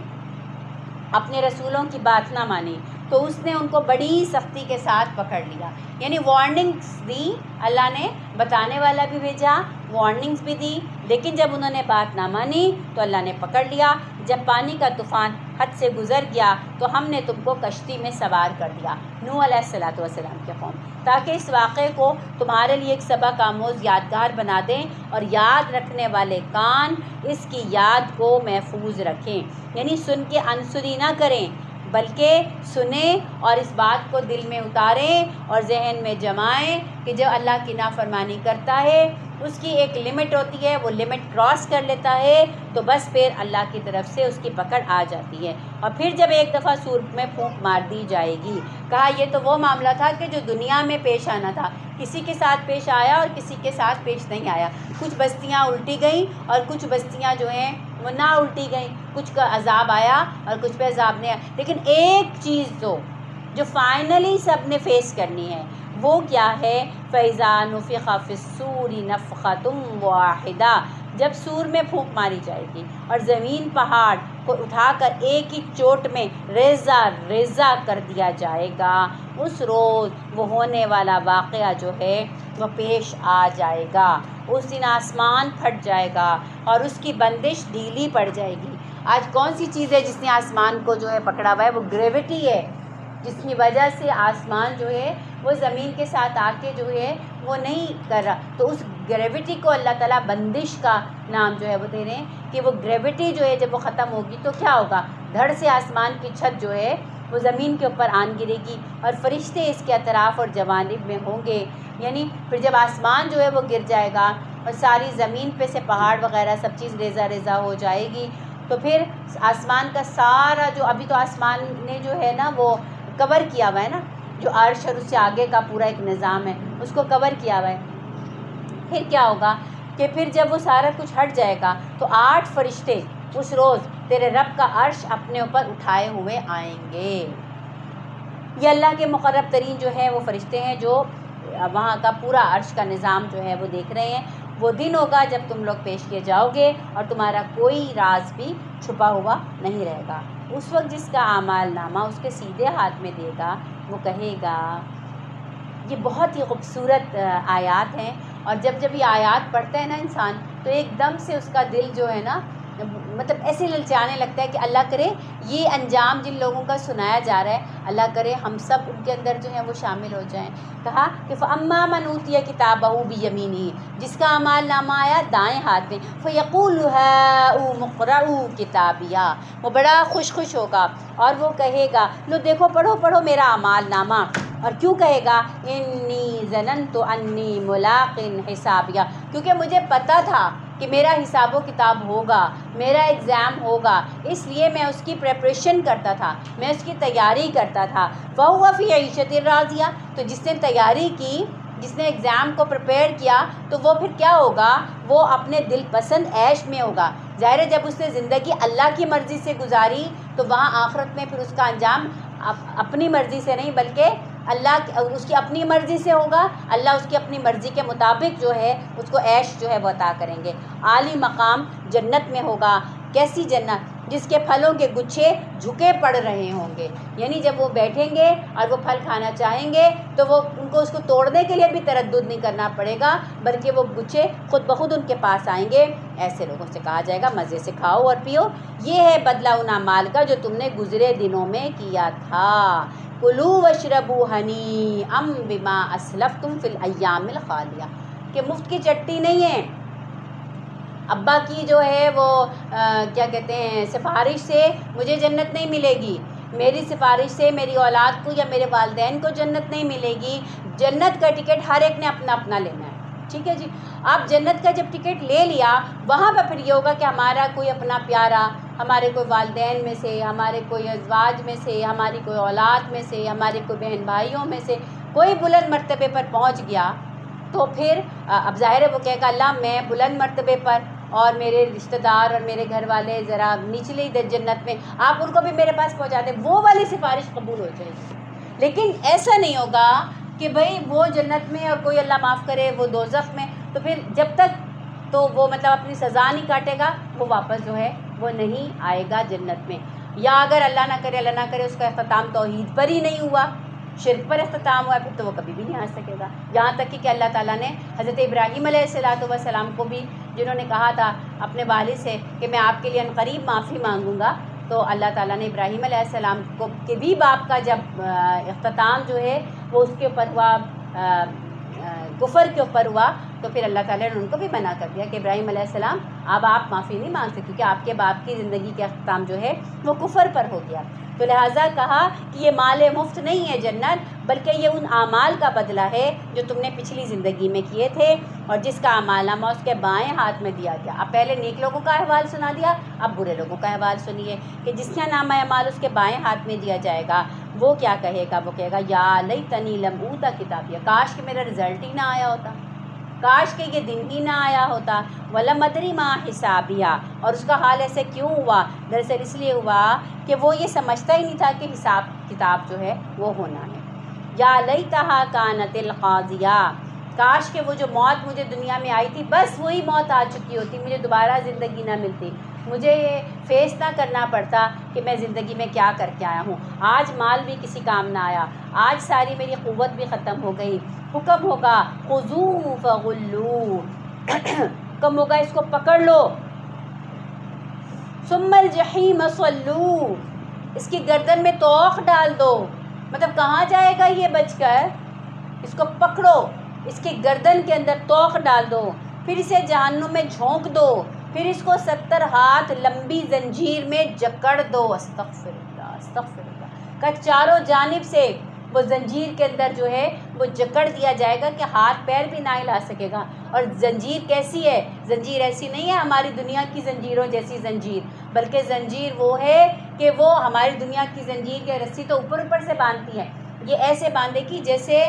اپنے رسولوں کی بات نہ مانی تو اس نے ان کو بڑی سختی کے ساتھ پکڑ لیا. یعنی وارننگز دی، اللہ نے بتانے والا بھی بھیجا، وارننگز بھی دی، لیکن جب انہوں نے بات نہ مانی تو اللہ نے پکڑ لیا. جب پانی کا طوفان حد سے گزر گیا تو ہم نے تم کو کشتی میں سوار کر دیا، نوح علیہ السلام کے قوم، تاکہ اس واقعے کو تمہارے لیے ایک سبق آموز یادگار بنا دیں اور یاد رکھنے والے کان اس کی یاد کو محفوظ رکھیں. یعنی سن کے انسنی نہ کریں بلکہ سنیں اور اس بات کو دل میں اتاریں اور ذہن میں جمائیں کہ جو اللہ کی نافرمانی کرتا ہے اس کی ایک لمٹ ہوتی ہے، وہ لمٹ کراس کر لیتا ہے تو بس پھر اللہ کی طرف سے اس کی پکڑ آ جاتی ہے. اور پھر جب ایک دفعہ سور میں پھونک مار دی جائے گی. کہا یہ تو وہ معاملہ تھا کہ جو دنیا میں پیش آنا تھا، کسی کے ساتھ پیش آیا اور کسی کے ساتھ پیش نہیں آیا. کچھ بستیاں الٹی گئیں اور کچھ بستیاں جو ہیں وہ نہ الٹی گئیں، کچھ کا عذاب آیا اور کچھ پہ عذاب نہیں آیا. لیکن ایک چیز تو جو فائنلی سب نے فیس کرنی ہے وہ کیا ہے؟ فَإِذَا نُفِخَ فِي الصُّورِ نَفْخَةٌ وَاحِدَةٌ. جب سور میں پھونک ماری جائے گی اور زمین پہاڑ کو اٹھا کر ایک ہی چوٹ میں ریزہ ریزہ کر دیا جائے گا، اس روز وہ ہونے والا واقعہ جو ہے وہ پیش آ جائے گا. اس دن آسمان پھٹ جائے گا اور اس کی بندش ڈھیلی پڑ جائے گی. آج کون سی چیز ہے جس نے آسمان کو جو ہے پکڑا ہوا ہے؟ وہ گریوٹی ہے، جس کی وجہ سے آسمان جو ہے وہ زمین کے ساتھ آ کے جو ہے وہ نہیں کر رہا. تو اس گریوٹی کو اللہ تعالیٰ بندش کا نام جو ہے وہ دے رہے ہیں کہ وہ گریوٹی جو ہے جب وہ ختم ہوگی تو کیا ہوگا؟ دھڑ سے آسمان کی چھت جو ہے وہ زمین کے اوپر آن گرے گی اور فرشتے اس کے اطراف اور جوانب میں ہوں گے. یعنی پھر جب آسمان جو ہے وہ گر جائے گا اور ساری زمین پہ سے پہاڑ وغیرہ سب چیز ریزہ ریزہ ہو جائے گی تو پھر آسمان کا سارا جو ابھی تو آسمان نے جو ہے نا وہ کور کیا ہوا ہے نا، جو عرش اور اس سے آگے کا پورا ایک نظام ہے اس کو کور کیا ہوا ہے. پھر کیا ہوگا کہ پھر جب وہ سارا کچھ ہٹ جائے گا تو 8 فرشتے اس روز تیرے رب کا عرش اپنے اوپر اٹھائے ہوئے آئیں گے۔ یہ اللہ کے مقرب ترین جو ہے وہ فرشتے ہیں جو وہاں کا پورا عرش کا نظام جو ہے وہ دیکھ رہے ہیں۔ وہ دن ہوگا جب تم لوگ پیش کیے جاؤ گے اور تمہارا کوئی راز بھی چھپا ہوا نہیں رہے گا۔ اس وقت جس کا اعمال نامہ اس کے سیدھے ہاتھ میں دے گا وہ کہے گا، یہ بہت ہی خوبصورت آیات ہیں، اور جب یہ آیات پڑھتا ہے نا انسان تو ایک دم سے اس کا دل جو ہے نا مطلب ایسے للچانے لگتا ہے کہ اللہ کرے یہ انجام جن لوگوں کا سنایا جا رہا ہے اللہ کرے ہم سب ان کے اندر جو ہیں وہ شامل ہو جائیں۔ کہا کہ فَأَمَّا مَنْ أُوتِيَ كِتَابَهُ بِيَمِينِهِ، جس کا اعمال نامہ آیا دائیں ہاتھ میں، فَيَقُولُ هَاؤُمُ اقْرَءُوا كِتَابِيَهْ، وہ بڑا خوش ہوگا اور وہ کہے گا لو دیکھو پڑھو میرا اعمال نامہ، اور کیوں کہے گا انی ظننت انی ملاق حسابیہ، کیونکہ مجھے پتہ تھا کہ میرا حساب و کتاب ہوگا، میرا ایگزام ہوگا، اس لیے میں اس کی پریپریشن کرتا تھا، میں اس کی تیاری کرتا تھا۔ فَهُوَ فِي عِيشَةٍ رَاضِيَةٍ، تو جس نے تیاری کی، جس نے ایگزام کو پریپیئر کیا تو وہ پھر کیا ہوگا، وہ اپنے دل پسند عیش میں ہوگا۔ ظاہر ہے جب اس نے زندگی اللہ کی مرضی سے گزاری تو وہاں آخرت میں پھر اس کا انجام اپنی مرضی سے نہیں بلکہ اللہ اس کی اپنی مرضی سے ہوگا، اللہ اس کی اپنی مرضی کے مطابق جو ہے اس کو عیش جو ہے وہ عطا کریں گے۔ عالی مقام جنت میں ہوگا۔ کیسی جنت؟ جس کے پھلوں کے گچھے جھکے پڑ رہے ہوں گے، یعنی جب وہ بیٹھیں گے اور وہ پھل کھانا چاہیں گے تو وہ ان کو اس کو توڑنے کے لیے بھی تردد نہیں کرنا پڑے گا، بلکہ وہ گچھے خود بخود ان کے پاس آئیں گے۔ ایسے لوگوں سے کہا جائے گا مزے سے کھاؤ اور پیو، یہ ہے بدلہ ان اعمال کا جو تم نے گزرے دنوں میں کیا تھا۔ کلوا واشربوا ہنیئا بما اسلفتم فی الایام الخالیہ، کہ مفت کی چٹی نہیں ہے۔ ابا کی جو ہے وہ کیا کہتے ہیں سفارش سے مجھے جنت نہیں ملے گی، میری سفارش سے میری اولاد کو یا میرے والدین کو جنت نہیں ملے گی۔ جنت کا ٹکٹ ہر ایک نے اپنا اپنا لینا ہے، ٹھیک ہے جی۔ آپ جنت کا جب ٹکٹ لے لیا وہاں پہ پھر یہ ہوگا کہ ہمارا کوئی اپنا پیارا، ہمارے کوئی والدین میں سے، ہمارے کوئی ازواج میں سے، ہماری کوئی اولاد میں سے، ہمارے کوئی بہن بھائیوں میں سے کوئی بلند مرتبے پر پہنچ گیا تو پھر اب ظاہر ہے وہ کہے گا اللہ میں بلند مرتبے پر اور میرے رشتہ دار اور میرے گھر والے ذرا نچلی جنت میں، آپ ان کو بھی میرے پاس پہنچا دیں، وہ والی سفارش قبول ہو جائے گی۔ لیکن ایسا نہیں ہوگا کہ بھئی وہ جنت میں اور کوئی اللہ معاف کرے وہ دوزخ میں، تو پھر جب تک تو وہ مطلب اپنی سزا نہیں کاٹے گا وہ واپس جو ہے وہ نہیں آئے گا جنت میں۔ یا اگر اللہ نہ کرے اس کا اختتام توحید پر ہی نہیں ہوا، شرک پر اختتام ہوا، پھر تو وہ کبھی بھی نہیں آ سکے گا۔ یہاں تک کہ اللہ تعالیٰ نے حضرت ابراہیم علیہ السلام کو بھی، جنہوں نے کہا تھا اپنے والد سے کہ میں آپ کے لیے عنقریب معافی مانگوں گا، تو اللہ تعالیٰ نے ابراہیم علیہ السلام کو کے بھی باپ کا جب اختتام جو ہے وہ اس کے اوپر ہوا، کفر کے اوپر ہوا، تو پھر اللہ تعالیٰ نے ان کو بھی منع کر دیا کہ ابراہیم علیہ السلام اب آپ معافی نہیں مانگ سکتے کیونکہ آپ کے باپ کی زندگی کا اختتام جو ہے وہ کفر پر ہو گیا۔ تو لہٰذا کہا کہ یہ مال مفت نہیں ہے جنت، بلکہ یہ ان اعمال کا بدلہ ہے جو تم نے پچھلی زندگی میں کیے تھے، اور جس کا اعمال نامہ اس کے بائیں ہاتھ میں دیا گیا۔ اب پہلے نیک لوگوں کا احوال سنا دیا، اب برے لوگوں کا احوال سنیے کہ جس کا نامہ اعمال اس کے بائیں ہاتھ میں دیا جائے گا وہ کیا کہے گا، وہ کہے گا یا لیتنی لم اوت کتابیہ، کاش کہ میرا رزلٹ ہی نہ آیا ہوتا، کاش کہ یہ دن ہی نہ آیا ہوتا، ولم ادری ما حسابیہ، اور اس کا حال ایسے کیوں ہوا؟ دراصل اس لیے ہوا کہ وہ یہ سمجھتا ہی نہیں تھا کہ حساب کتاب جو ہے وہ ہونا ہے۔ یا لیتہا کانت القاضیہ، کاش کہ وہ جو موت مجھے دنیا میں آئی تھی بس وہی موت آ چکی ہوتی، مجھے دوبارہ زندگی نہ ملتی، مجھے یہ فیس نہ کرنا پڑتا کہ میں زندگی میں کیا کر کے آیا ہوں۔ آج مال بھی کسی کام نہ آیا، آج ساری میری قوت بھی ختم ہو گئی۔ حکم ہوگا خذوہ فغلوہ، حکم ہوگا اس کو پکڑ لو، ثم الجحیم صلوہ، اس کی گردن میں توق ڈال دو، مطلب کہاں جائے گا یہ بچ کر، اس کو پکڑو، اس کی گردن کے اندر توق ڈال دو، پھر اسے جہنم میں جھونک دو، پھر اس کو 70 ہاتھ لمبی زنجیر میں جکڑ دو، استغفر اللہ استغفر اللہ، کہ چاروں جانب سے وہ زنجیر کے اندر جو ہے وہ جکڑ دیا جائے گا کہ ہاتھ پیر بھی نہ ہلا سکے گا۔ اور زنجیر کیسی ہے؟ زنجیر ایسی نہیں ہے ہماری دنیا کی زنجیروں جیسی زنجیر، بلکہ زنجیر وہ ہے کہ وہ ہماری دنیا کی زنجیر کے رسی تو اوپر سے باندھتی ہے، یہ ایسے باندھے کہ جیسے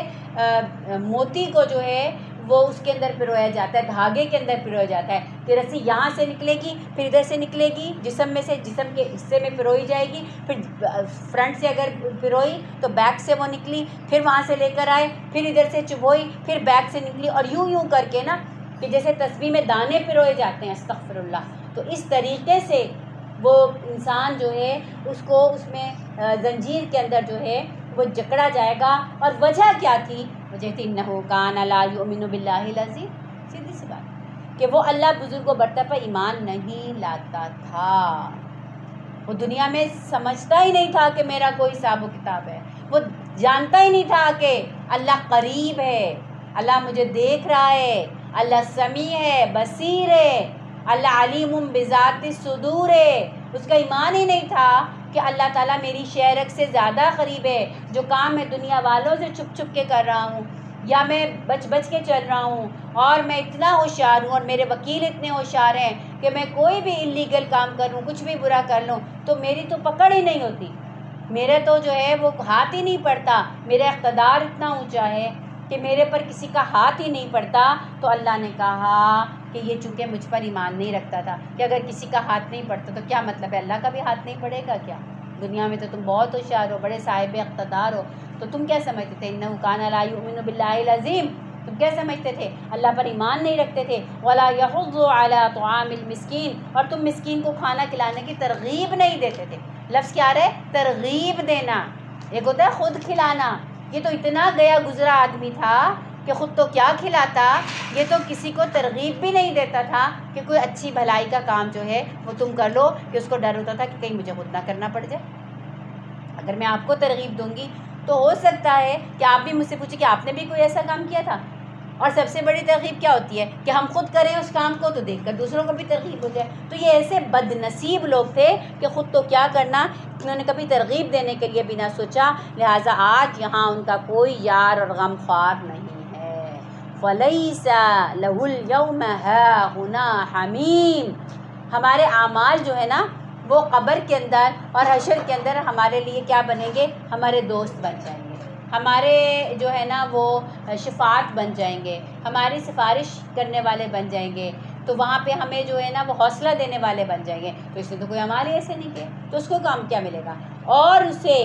موتی کو جو ہے وہ اس کے اندر پرویا جاتا ہے، دھاگے کے اندر پرویا جاتا ہے کہ رسی یہاں سے نکلے گی، پھر ادھر سے نکلے گی، جسم میں سے جسم کے حصے میں پروئی جائے گی، پھر فرنٹ سے اگر پروئی تو بیک سے وہ نکلی، پھر وہاں سے لے کر آئے، پھر ادھر سے چبوئی، پھر بیک سے نکلی، اور یوں کر کے نا کہ جیسے تسبیح میں دانے پروئے جاتے ہیں، استغفر اللہ، تو اس طریقے سے وہ انسان جو ہے اس کو اس میں زنجیر کے اندر جو ہے وہ جکڑا جائے گا۔ اور وجہ کیا تھی؟ وجہ تھی انہ کان لا یؤمن باللہ العظیم، سیدھی سی بات کہ وہ اللہ بزرگ و برتر پر ایمان نہیں لاتا تھا، وہ دنیا میں سمجھتا ہی نہیں تھا کہ میرا کوئی حساب و کتاب ہے، وہ جانتا ہی نہیں تھا کہ اللہ قریب ہے، اللہ مجھے دیکھ رہا ہے، اللہ سمیع ہے، بصیر ہے، اللہ علیم بذات الصدور ہے۔ اس کا ایمان ہی نہیں تھا کہ اللہ تعالیٰ میری شہرک سے زیادہ قریب ہے، جو کام میں دنیا والوں سے چھپ چھپ کے کر رہا ہوں یا میں بچ بچ کے چل رہا ہوں، اور میں اتنا ہوشیار ہوں اور میرے وکیل اتنے ہوشیار ہیں کہ میں کوئی بھی انلیگل کام کر لوں، کچھ بھی برا کر لوں تو میری تو پکڑ ہی نہیں ہوتی، میرے تو جو ہے وہ ہاتھ ہی نہیں پڑتا، میرا اقتدار اتنا اونچا ہے کہ میرے پر کسی کا ہاتھ ہی نہیں پڑتا۔ تو اللہ نے کہا کہ یہ چونکہ مجھ پر ایمان نہیں رکھتا تھا کہ اگر کسی کا ہاتھ نہیں پڑتا تو کیا مطلب ہے اللہ کا بھی ہاتھ نہیں پڑے گا کیا؟ دنیا میں تو تم بہت ہوشیار ہو، بڑے صاحب اقتدار ہو، تو تم کیا سمجھتے تھے انہ کان لا یؤمن باللہ العظیم؟ تم کیا سمجھتے تھے؟ اللہ پر ایمان نہیں رکھتے تھے۔ ولا یحض علی طعام المسکین، اور تم مسکین کو کھانا کھلانے کی ترغیب نہیں دیتے تھے۔ لفظ کیا رہے؟ ترغیب دینا، ایک ہوتا ہے خود کھلانا، یہ تو اتنا گیا گزرا آدمی تھا کہ خود تو کیا کھلاتا، یہ تو کسی کو ترغیب بھی نہیں دیتا تھا کہ کوئی اچھی بھلائی کا کام جو ہے وہ تم کر لو، کہ اس کو ڈر ہوتا تھا کہ کہیں مجھے خود نہ کرنا پڑ جائے۔ اگر میں آپ کو ترغیب دوں گی تو ہو سکتا ہے کہ آپ بھی مجھ سے پوچھیں کہ آپ نے بھی کوئی ایسا کام کیا تھا، اور سب سے بڑی ترغیب کیا ہوتی ہے کہ ہم خود کریں اس کام کو تو دیکھ کر دوسروں کو بھی ترغیب ہو جائے۔ تو یہ ایسے بد نصیب لوگ تھے کہ خود تو کیا کرنا، انہوں نے کبھی ترغیب دینے کے لیے بھی نہ سوچا، لہٰذا آج یہاں ان کا کوئی یار اور غم خوار نہیں ہے۔ فَلَيْسَ لَهُ الْيَوْمَ هَاهُنَا حَمِيمٌ، ہمارے اعمال جو ہے نا وہ قبر کے اندر اور حشر کے اندر ہمارے لیے کیا بنیں گے؟ ہمارے دوست بن جائیں گے، ہمارے جو ہے نا وہ شفاعت بن جائیں گے، ہماری سفارش کرنے والے بن جائیں گے، تو وہاں پہ ہمیں جو ہے نا وہ حوصلہ دینے والے بن جائیں گے۔ تو اس نے تو کوئی ہمارے ایسے نہیں کیے، تو اس کو کام کیا ملے گا؟ اور اسے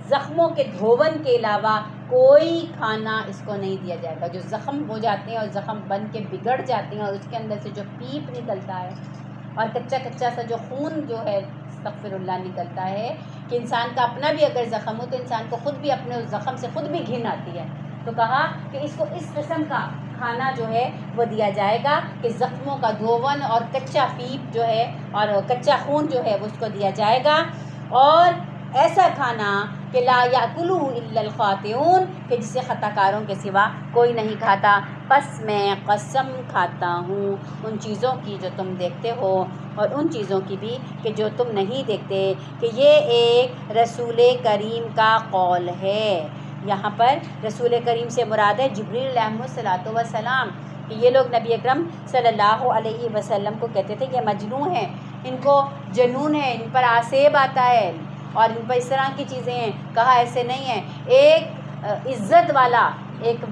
زخموں کے دھون کے علاوہ کوئی کھانا اس کو نہیں دیا جائے گا۔ جو زخم ہو جاتے ہیں اور زخم بن کے بگڑ جاتے ہیں اور اس کے اندر سے جو پیپ نکلتا ہے اور کچا کچا سا جو خون جو ہے استغفر اللہ نکلتا ہے، کہ انسان کا اپنا بھی اگر زخم ہو تو انسان کو خود بھی اپنے اس زخم سے خود بھی گھن آتی ہے، تو کہا کہ اس کو اس قسم کا کھانا جو ہے وہ دیا جائے گا کہ زخموں کا دھون اور کچا پیپ جو ہے اور کچا خون جو ہے وہ اس کو دیا جائے گا، اور ایسا کھانا کہ لا یاکلہ الا الخاطئون، کہ جسے خطا کاروں کے سوا کوئی نہیں کھاتا۔ پس میں قسم کھاتا ہوں ان چیزوں کی جو تم دیکھتے ہو اور ان چیزوں کی بھی کہ جو تم نہیں دیکھتے، کہ یہ ایک رسول کریم کا قول ہے۔ یہاں پر رسول کریم سے مراد ہے جبریل علیہ الصلوۃ والسلام، کہ یہ لوگ نبی اکرم صلی اللہ علیہ وسلم کو کہتے تھے کہ مجنون ہیں، ان کو جنون ہے، ان پر آسیب آتا ہے اور ان پر اس طرح کی چیزیں ہیں۔ کہا ایسے نہیں ہے، ایک عزت والا ایک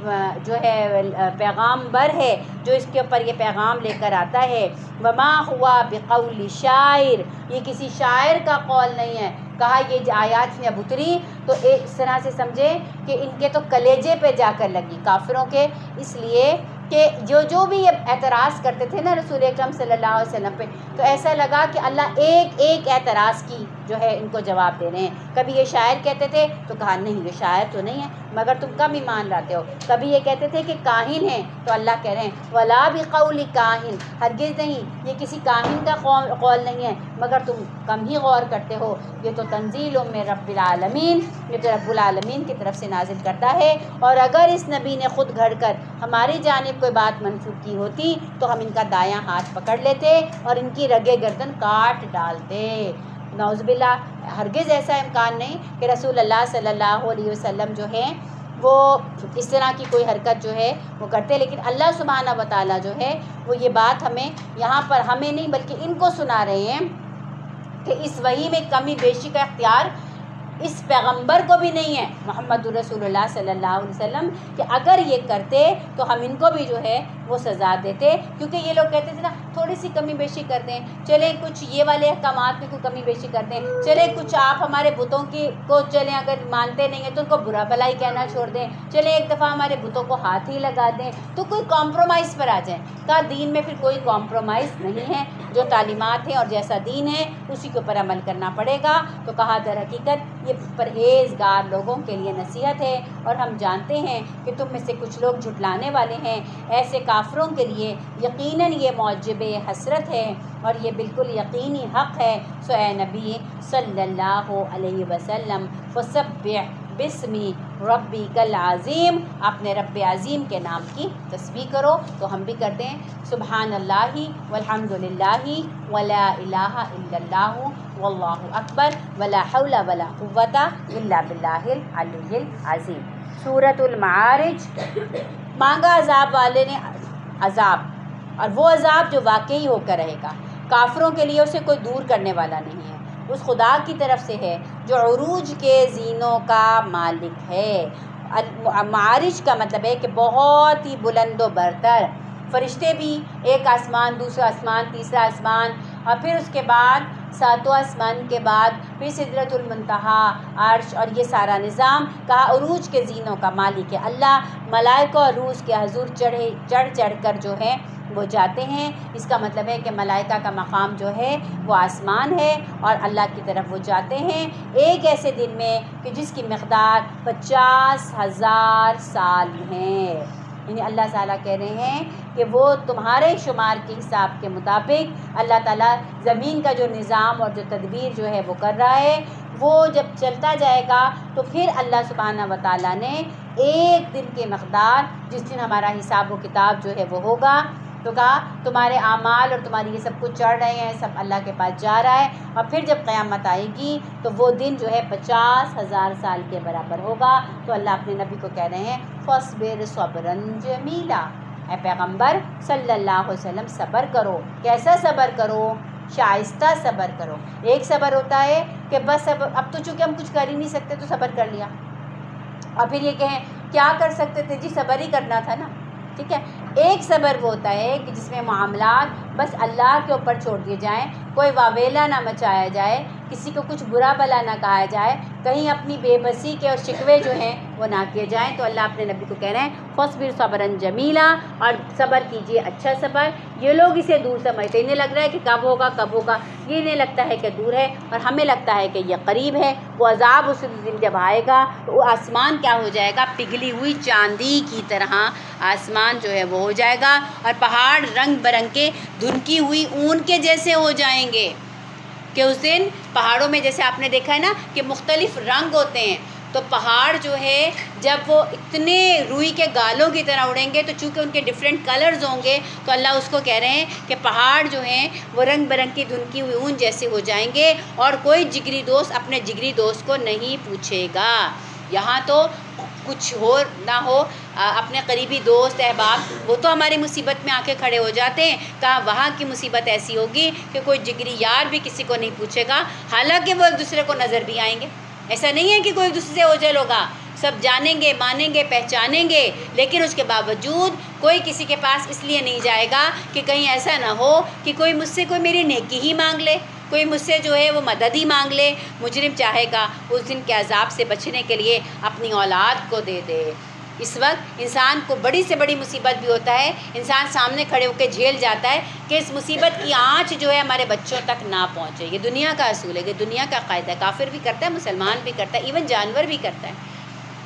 جو ہے پیغامبر ہے جو اس کے اوپر یہ پیغام لے کر آتا ہے۔ وما ہوا بقول شاعر، یہ کسی شاعر کا قول نہیں ہے۔ کہا یہ آیات میں اب اتری تو اس طرح سے سمجھے کہ ان کے تو کلیجے پہ جا کر لگی کافروں کے، اس لیے کہ جو بھی یہ اعتراض کرتے تھے نا رسول اکرم صلی اللہ علیہ وسلم پہ، تو ایسا لگا کہ اللہ ایک ایک اعتراض کی جو ہے ان کو جواب دے رہے ہیں۔ کبھی یہ شاعر کہتے تھے تو کہا نہیں یہ شاعر تو نہیں ہے مگر تم کم ایمان لاتے ہو۔ کبھی یہ کہتے تھے کہ کاہن ہیں تو اللہ کہہ رہے ہیں ولا بقول کاہن، ہرگز نہیں یہ کسی کاہن کا قول نہیں ہے مگر تم کم ہی غور کرتے ہو، یہ تو تنزیل من رب العالمین، یہ تو رب العالمین کی طرف سے نازل کرتا ہے۔ اور اگر اس نبی نے خود گھڑ کر ہماری جانب کوئی بات منسوخ کی ہوتی تو ہم ان کا دایاں ہاتھ پکڑ لیتے اور ان کی رگے گردن کاٹ ڈالتے۔ نعوذ باللہ، ہرگز ایسا امکان نہیں کہ رسول اللہ صلی اللہ علیہ وسلم جو ہے وہ اس طرح کی کوئی حرکت جو ہے وہ کرتے، لیکن اللہ سبحانہ و تعالیٰ جو ہے وہ یہ بات ہمیں یہاں پر ہمیں نہیں بلکہ ان کو سنا رہے ہیں کہ اس وحی میں کمی بیشی کا اختیار اس پیغمبر کو بھی نہیں ہے محمد رسول اللہ صلی اللہ علیہ وسلم کہ اگر یہ کرتے تو ہم ان کو بھی جو ہے وہ سزا دیتے، کیونکہ یہ لوگ کہتے تھے نا تھوڑی سی کمی بیشی کر دیں، چلیں کچھ یہ والے احکامات میں کوئی کمی بیشی کر دیں، چلیں کچھ آپ ہمارے بتوں کی کو چلیں اگر مانتے نہیں ہیں تو ان کو برا بھلا ہی کہنا چھوڑ دیں، چلیں ایک دفعہ ہمارے بتوں کو ہاتھ ہی لگا دیں، تو کوئی کمپرومائز پر آ جائیں۔ کہا دین میں پھر کوئی کمپرومائز نہیں ہے، جو تعلیمات ہیں اور جیسا دین ہے اسی کے اوپر عمل کرنا پڑے گا۔ تو کہا در حقیقت یہ پرہیزگار لوگوں کے لیے نصیحت ہے، اور ہم جانتے ہیں کہ تم میں سے کچھ لوگ جھٹلانے والے ہیں، ایسے کافروں کے لیے یقیناً یہ موجب حسرت ہے اور یہ بالکل یقینی حق ہے۔ سو اے نبی صلی اللہ علیہ وسلم فسبح بسم ربک العظیم، اپنے رب عظیم کے نام کی تسبیح کرو۔ تو ہم بھی کرتے ہیں سبحان اللہ والحمد للہ ولا الہ الا اللہ واللہ اکبر ولا حول ولا قوۃ الا باللہ العلی العظیم۔ سورۃ المعارج، مانگا عذاب والے نے عذاب، اور وہ عذاب جو واقعی ہو کر رہے گا، کافروں کے لیے اسے کوئی دور کرنے والا نہیں ہے، اس خدا کی طرف سے ہے جو عروج کے زینوں کا مالک ہے۔ معارج کا مطلب ہے کہ بہت ہی بلند و برتر، فرشتے بھی ایک آسمان، دوسرا آسمان، تیسرا آسمان، اور پھر اس کے بعد ساتواں آسمان کے بعد پھر سدرۃ المنتہا، عرش، اور یہ سارا نظام کہا عروج کے زینوں کا مالک ہے اللہ۔ ملائکہ اور روح کے حضور چڑھ چڑھ کر جو ہے وہ جاتے ہیں، اس کا مطلب ہے کہ ملائکہ کا مقام جو ہے وہ آسمان ہے اور اللہ کی طرف وہ جاتے ہیں ایک ایسے دن میں کہ جس کی مقدار 50,000 سال ہیں۔ یعنی اللہ تعالیٰ کہہ رہے ہیں کہ وہ تمہارے شمار کے حساب کے مطابق اللہ تعالیٰ زمین کا جو نظام اور جو تدبیر جو ہے وہ کر رہا ہے، وہ جب چلتا جائے گا تو پھر اللہ سبحانہ و تعالیٰ نے ایک دن کی مقدار، جس دن ہمارا حساب و کتاب جو ہے وہ ہوگا، تو کہا تمہارے اعمال اور تمہاری یہ سب کچھ چڑھ رہے ہیں سب اللہ کے پاس جا رہا ہے، اور پھر جب قیامت آئے گی تو وہ دن جو ہے 50,000 سال کے برابر ہوگا۔ تو اللہ اپنے نبی کو کہہ رہے ہیں فاصبر صبرا جمیلا، اے پیغمبر صلی اللہ علیہ وسلم صبر کرو۔ کیسا صبر کرو؟ شائستہ صبر کرو۔ ایک صبر ہوتا ہے کہ بس اب تو چونکہ ہم کچھ کر ہی نہیں سکتے تو صبر کر لیا، اور پھر یہ کہیں کیا کر سکتے تھے جی، صبر ہی کرنا تھا نا، ٹھیک ہے۔ ایک صبر وہ ہوتا ہے کہ جس میں معاملات بس اللہ کے اوپر چھوڑ دیے جائیں، کوئی واویلا نہ مچایا جائے، کسی کو کچھ برا بھلا نہ کہا جائے، کہیں اپنی بے بسی کے اور شکوے جو ہیں وہ نہ کیے جائیں۔ تو اللہ اپنے نبی کو کہہ رہے ہیں فاصبر صبرا جمیلا، اور صبر کیجیے اچھا صبر۔ یہ لوگ اسے دور سمجھتے، انہیں لگ رہا ہے کہ کب ہوگا کب ہوگا، یہ انہیں لگتا ہے کہ دور ہے، اور ہمیں لگتا ہے کہ یہ قریب ہے۔ وہ عذاب اس دن جب آئے گا تو وہ آسمان کیا ہو جائے گا، پگھلی ہوئی چاندی کی طرح آسمان جو ہے وہ ہو جائے گا، اور پہاڑ رنگ برنگ کے دھنکی ہوئی اون کے جیسے ہو جائیں گے۔ کہ اس دن پہاڑوں میں جیسے آپ نے دیکھا ہے نا کہ مختلف رنگ ہوتے ہیں، تو پہاڑ جو ہے جب وہ اتنے روئی کے گالوں کی طرح اڑیں گے تو چونکہ ان کے ڈفرینٹ کلرز ہوں گے، تو اللہ اس کو کہہ رہے ہیں کہ پہاڑ جو ہیں وہ رنگ برنگ کی دھنکی ہوئی اون جیسے ہو جائیں گے، اور کوئی جگری دوست اپنے جگری دوست کو نہیں پوچھے گا۔ یہاں تو کچھ ہو نہ ہو اپنے قریبی دوست احباب وہ تو ہماری مصیبت میں آ کے کھڑے ہو جاتے ہیں، کہاں وہاں کی مصیبت ایسی ہوگی کہ کوئی جگری یار بھی کسی کو نہیں پوچھے گا، حالانکہ وہ ایک دوسرے کو نظر بھی آئیں گے۔ ایسا نہیں ہے کہ کوئی ایک دوسرے سے اوجھل ہوگا، سب جانیں گے، مانیں گے، پہچانیں گے، لیکن اس کے باوجود کوئی کسی کے پاس اس لیے نہیں جائے گا کہ کہیں ایسا نہ ہو کہ کوئی مجھ سے کوئی میری نیکی ہی مانگ لے، کوئی مجھ سے جو ہے وہ مدد ہی مانگ لے۔ مجرم چاہے گا اس دن کے عذاب سے بچنے کے لیے اپنی اولاد کو دے دے۔ اس وقت انسان کو بڑی سے بڑی مصیبت بھی ہوتا ہے، انسان سامنے کھڑے ہو کے جھیل جاتا ہے کہ اس مصیبت کی آنچ جو ہے ہمارے بچوں تک نہ پہنچے۔ یہ دنیا کا اصول ہے، یہ دنیا کا قاعدہ ہے، کافر بھی کرتا ہے، مسلمان بھی کرتا ہے، ایون جانور بھی کرتا ہے۔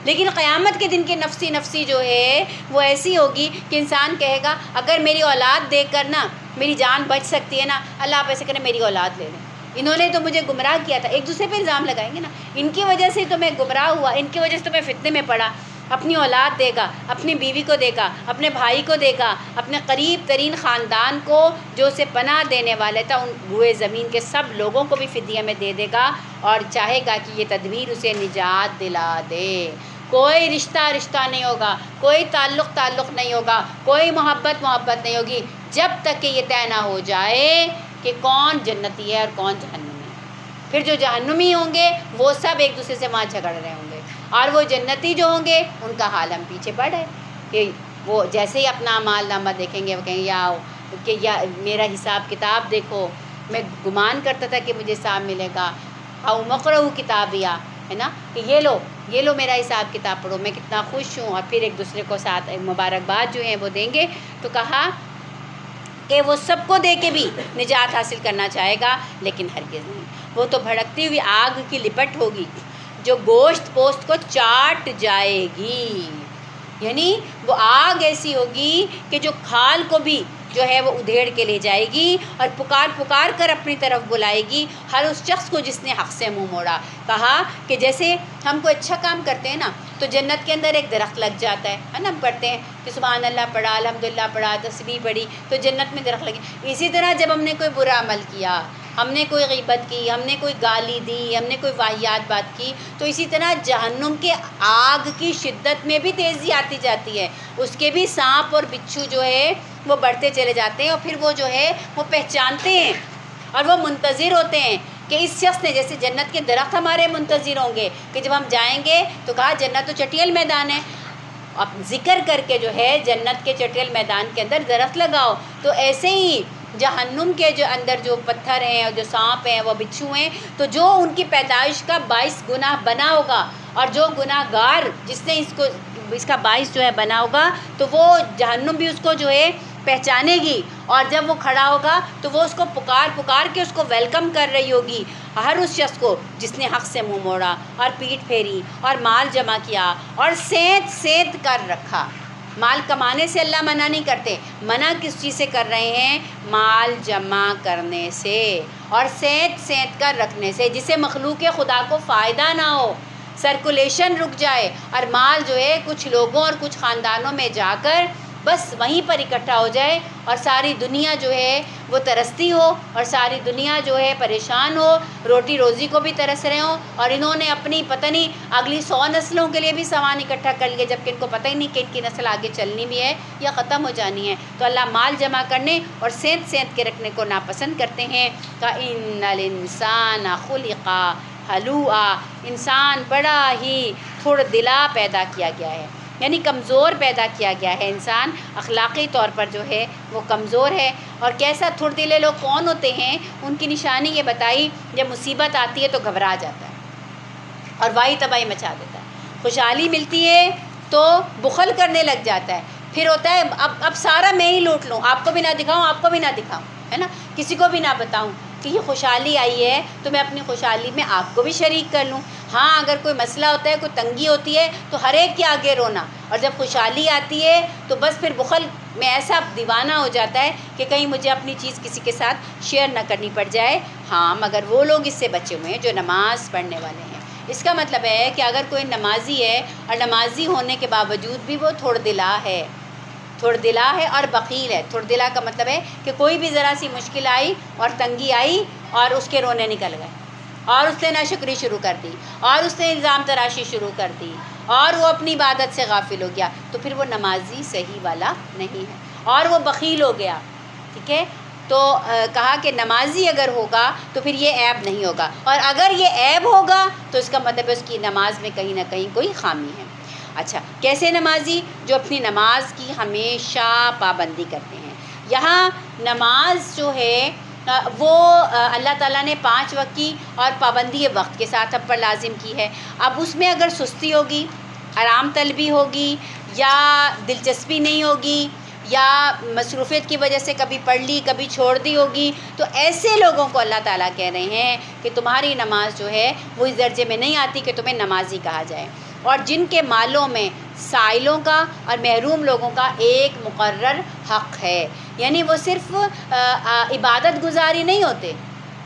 لیکن قیامت کے دن کی نفسی نفسی جو ہے وہ ایسی ہوگی کہ انسان کہے گا اگر میری اولاد دیکھ کر نا میری جان بچ سکتی ہے نا، اللہ آپ ایسے کریں میری اولاد لے لیں، انہوں نے تو مجھے گمراہ کیا تھا۔ ایک دوسرے پہ الزام لگائیں گے نا، ان کی وجہ سے تو میں گمراہ ہوا، ان کی وجہ سے تو میں فتنے میں پڑا۔ اپنی اولاد دے گا، اپنی بیوی کو دے گا، اپنے بھائی کو دے گا، اپنے قریب ترین خاندان کو جو اسے پناہ دینے والے تھا ان روئے زمین کے سب لوگوں کو بھی فدیہ میں دے دے گا، اور چاہے گا کہ یہ تدبیر اسے نجات دلا دے۔ کوئی رشتہ نہیں ہوگا، کوئی تعلق نہیں ہوگا، کوئی محبت نہیں ہوگی، جب تک کہ یہ طے نہ ہو جائے کہ کون جنتی ہے اور کون جہنمی ہے۔ پھر جو جہنمی ہوں گے وہ سب ایک دوسرے سے وہاں جھگڑ رہے ہوں گے، اور وہ جنتی جو ہوں گے ان کا حال ہم پیچھے پڑ ہے کہ وہ جیسے ہی اپنا اعمال نامہ دیکھیں گے وہ کہیں یا میرا حساب کتاب دیکھو، میں گمان کرتا تھا کہ مجھے حساب ملے گا، او مقرؤ کتابیا، ہے نا، کہ یہ لو میرا حساب کتاب پڑھو، میں کتنا خوش ہوں، اور پھر ایک دوسرے کو ساتھ مبارکباد جو ہیں وہ دیں گے۔ تو کہا کہ وہ سب کو دے کے بھی نجات حاصل کرنا چاہے گا، لیکن ہرگز نہیں، وہ تو بھڑکتی ہوئی آگ کی لپٹ ہوگی جو گوشت پوست کو چاٹ جائے گی، یعنی وہ آگ ایسی ہوگی کہ جو کھال کو بھی جو ہے وہ ادھیڑ کے لے جائے گی، اور پکار کر اپنی طرف بلائے گی ہر اس شخص کو جس نے حق سے منہ موڑا۔ کہا کہ جیسے ہم کوئی اچھا کام کرتے ہیں نا تو جنت کے اندر ایک درخت لگ جاتا ہے نا، ہم پڑھتے ہیں کہ سبحان اللہ پڑھا، الحمدللہ پڑھا، تسبیح پڑھی تو جنت میں درخت لگے۔ اسی طرح جب ہم نے کوئی برا عمل کیا، ہم نے کوئی غیبت کی، ہم نے کوئی گالی دی، ہم نے کوئی واہیات بات کی، تو اسی طرح جہنم کے آگ کی شدت میں بھی تیزی آتی جاتی ہے، اس کے بھی سانپ اور بچھو جو ہے وہ بڑھتے چلے جاتے ہیں، اور پھر وہ جو ہے وہ پہچانتے ہیں اور وہ منتظر ہوتے ہیں کہ اس شخص نے، جیسے جنت کے درخت ہمارے منتظر ہوں گے کہ جب ہم جائیں گے تو کہا جنت تو چٹیل میدان ہے، اب ذکر کر کے جو ہے جنت کے چٹیل میدان کے اندر درخت لگاؤ، تو ایسے ہی جہنم کے جو اندر جو پتھر ہیں اور جو سانپ ہیں وہ بچھو ہیں، تو جو ان کی پیدائش کا باعث گناہ بنا ہوگا، اور جو گناہ گار جس نے اس کا باعث جو ہے بنا ہوگا، تو وہ جہنم بھی اس کو جو ہے پہچانے گی، اور جب وہ کھڑا ہوگا تو وہ اس کو پکار کے اس کو ویلکم کر رہی ہوگی، ہر اس شخص کو جس نے حق سے منہ موڑا اور پیٹھ پھیری اور مال جمع کیا اور سینت کر رکھا۔ مال کمانے سے اللہ منع نہیں کرتے، منع کس چیز سے کر رہے ہیں؟ مال جمع کرنے سے اور سینت کر رکھنے سے، جسے مخلوق خدا کو فائدہ نہ ہو، سرکولیشن رک جائے، اور مال جو ہے کچھ لوگوں اور کچھ خاندانوں میں جا کر بس وہیں پر اکٹھا ہو جائے، اور ساری دنیا جو ہے وہ ترستی ہو، اور ساری دنیا جو ہے پریشان ہو، روٹی روزی کو بھی ترس رہے ہوں، اور انہوں نے اپنی پتہ نہیں اگلی 100 نسلوں کے لیے بھی سامان اکٹھا کر لیے، جبکہ ان کو پتہ ہی نہیں کہ ان کی نسل آگے چلنی بھی ہے یا ختم ہو جانی ہے۔ تو اللہ مال جمع کرنے اور سینت کے رکھنے کو ناپسند کرتے ہیں۔ کہ ان الانسان خلق ہلوعا، انسان بڑا ہی تھوڑ دلا پیدا کیا گیا ہے، یعنی کمزور پیدا کیا گیا ہے، انسان اخلاقی طور پر جو ہے وہ کمزور ہے۔ اور کیسا تھوڑ دلے لوگ کون ہوتے ہیں؟ ان کی نشانی یہ بتائی، جب مصیبت آتی ہے تو گھبرا جاتا ہے اور واہی تباہی مچا دیتا ہے، خوشحالی ملتی ہے تو بخل کرنے لگ جاتا ہے، پھر ہوتا ہے اب سارا میں ہی لوٹ لوں، آپ کو بھی نہ دکھاؤں، آپ کو بھی نہ دکھاؤں، ہے نا، کسی کو بھی نہ بتاؤں کہ یہ خوشحالی آئی ہے تو میں اپنی خوشحالی میں آپ کو بھی شریک کر لوں۔ ہاں اگر کوئی مسئلہ ہوتا ہے، کوئی تنگی ہوتی ہے تو ہر ایک کے آگے رونا، اور جب خوشحالی آتی ہے تو بس پھر بخل میں ایسا دیوانہ ہو جاتا ہے کہ کہیں مجھے اپنی چیز کسی کے ساتھ شیئر نہ کرنی پڑ جائے۔ ہاں مگر وہ لوگ اس سے بچے ہوئے ہیں جو نماز پڑھنے والے ہیں۔ اس کا مطلب ہے کہ اگر کوئی نمازی ہے اور نمازی ہونے کے باوجود بھی وہ تھوڑ دلا ہے اور بخیل ہے۔ تھوڑ دلا کا مطلب ہے کہ کوئی بھی ذرا سی مشکل آئی اور تنگی آئی اور اس کے رونے نکل گئے، اور اس نے ناشکری شروع کر دی، اور اس نے الزام تراشی شروع کر دی، اور وہ اپنی عبادت سے غافل ہو گیا، تو پھر وہ نمازی صحیح والا نہیں ہے، اور وہ بخیل ہو گیا، ٹھیک ہے۔ تو کہا کہ نمازی اگر ہوگا تو پھر یہ عیب نہیں ہوگا، اور اگر یہ عیب ہوگا تو اس کا مطلب ہے اس کی نماز میں کہیں نہ کہیں کوئی خامی ہے۔ اچھا، کیسے نمازی؟ جو اپنی نماز کی ہمیشہ پابندی کرتے ہیں۔ یہاں نماز جو ہے وہ اللہ تعالیٰ نے 5 وقت کی اور پابندی وقت کے ساتھ اب پر لازم کی ہے۔ اب اس میں اگر سستی ہوگی، آرام طلبی ہوگی، یا دلچسپی نہیں ہوگی، یا مصروفیت کی وجہ سے کبھی پڑھ لی کبھی چھوڑ دی ہوگی، تو ایسے لوگوں کو اللہ تعالیٰ کہہ رہے ہیں کہ تمہاری نماز جو ہے وہ اس درجے میں نہیں آتی کہ تمہیں نمازی کہا جائے۔ اور جن کے مالوں میں سائلوں کا اور محروم لوگوں کا ایک مقرر حق ہے، یعنی وہ صرف عبادت گزاری نہیں ہوتے،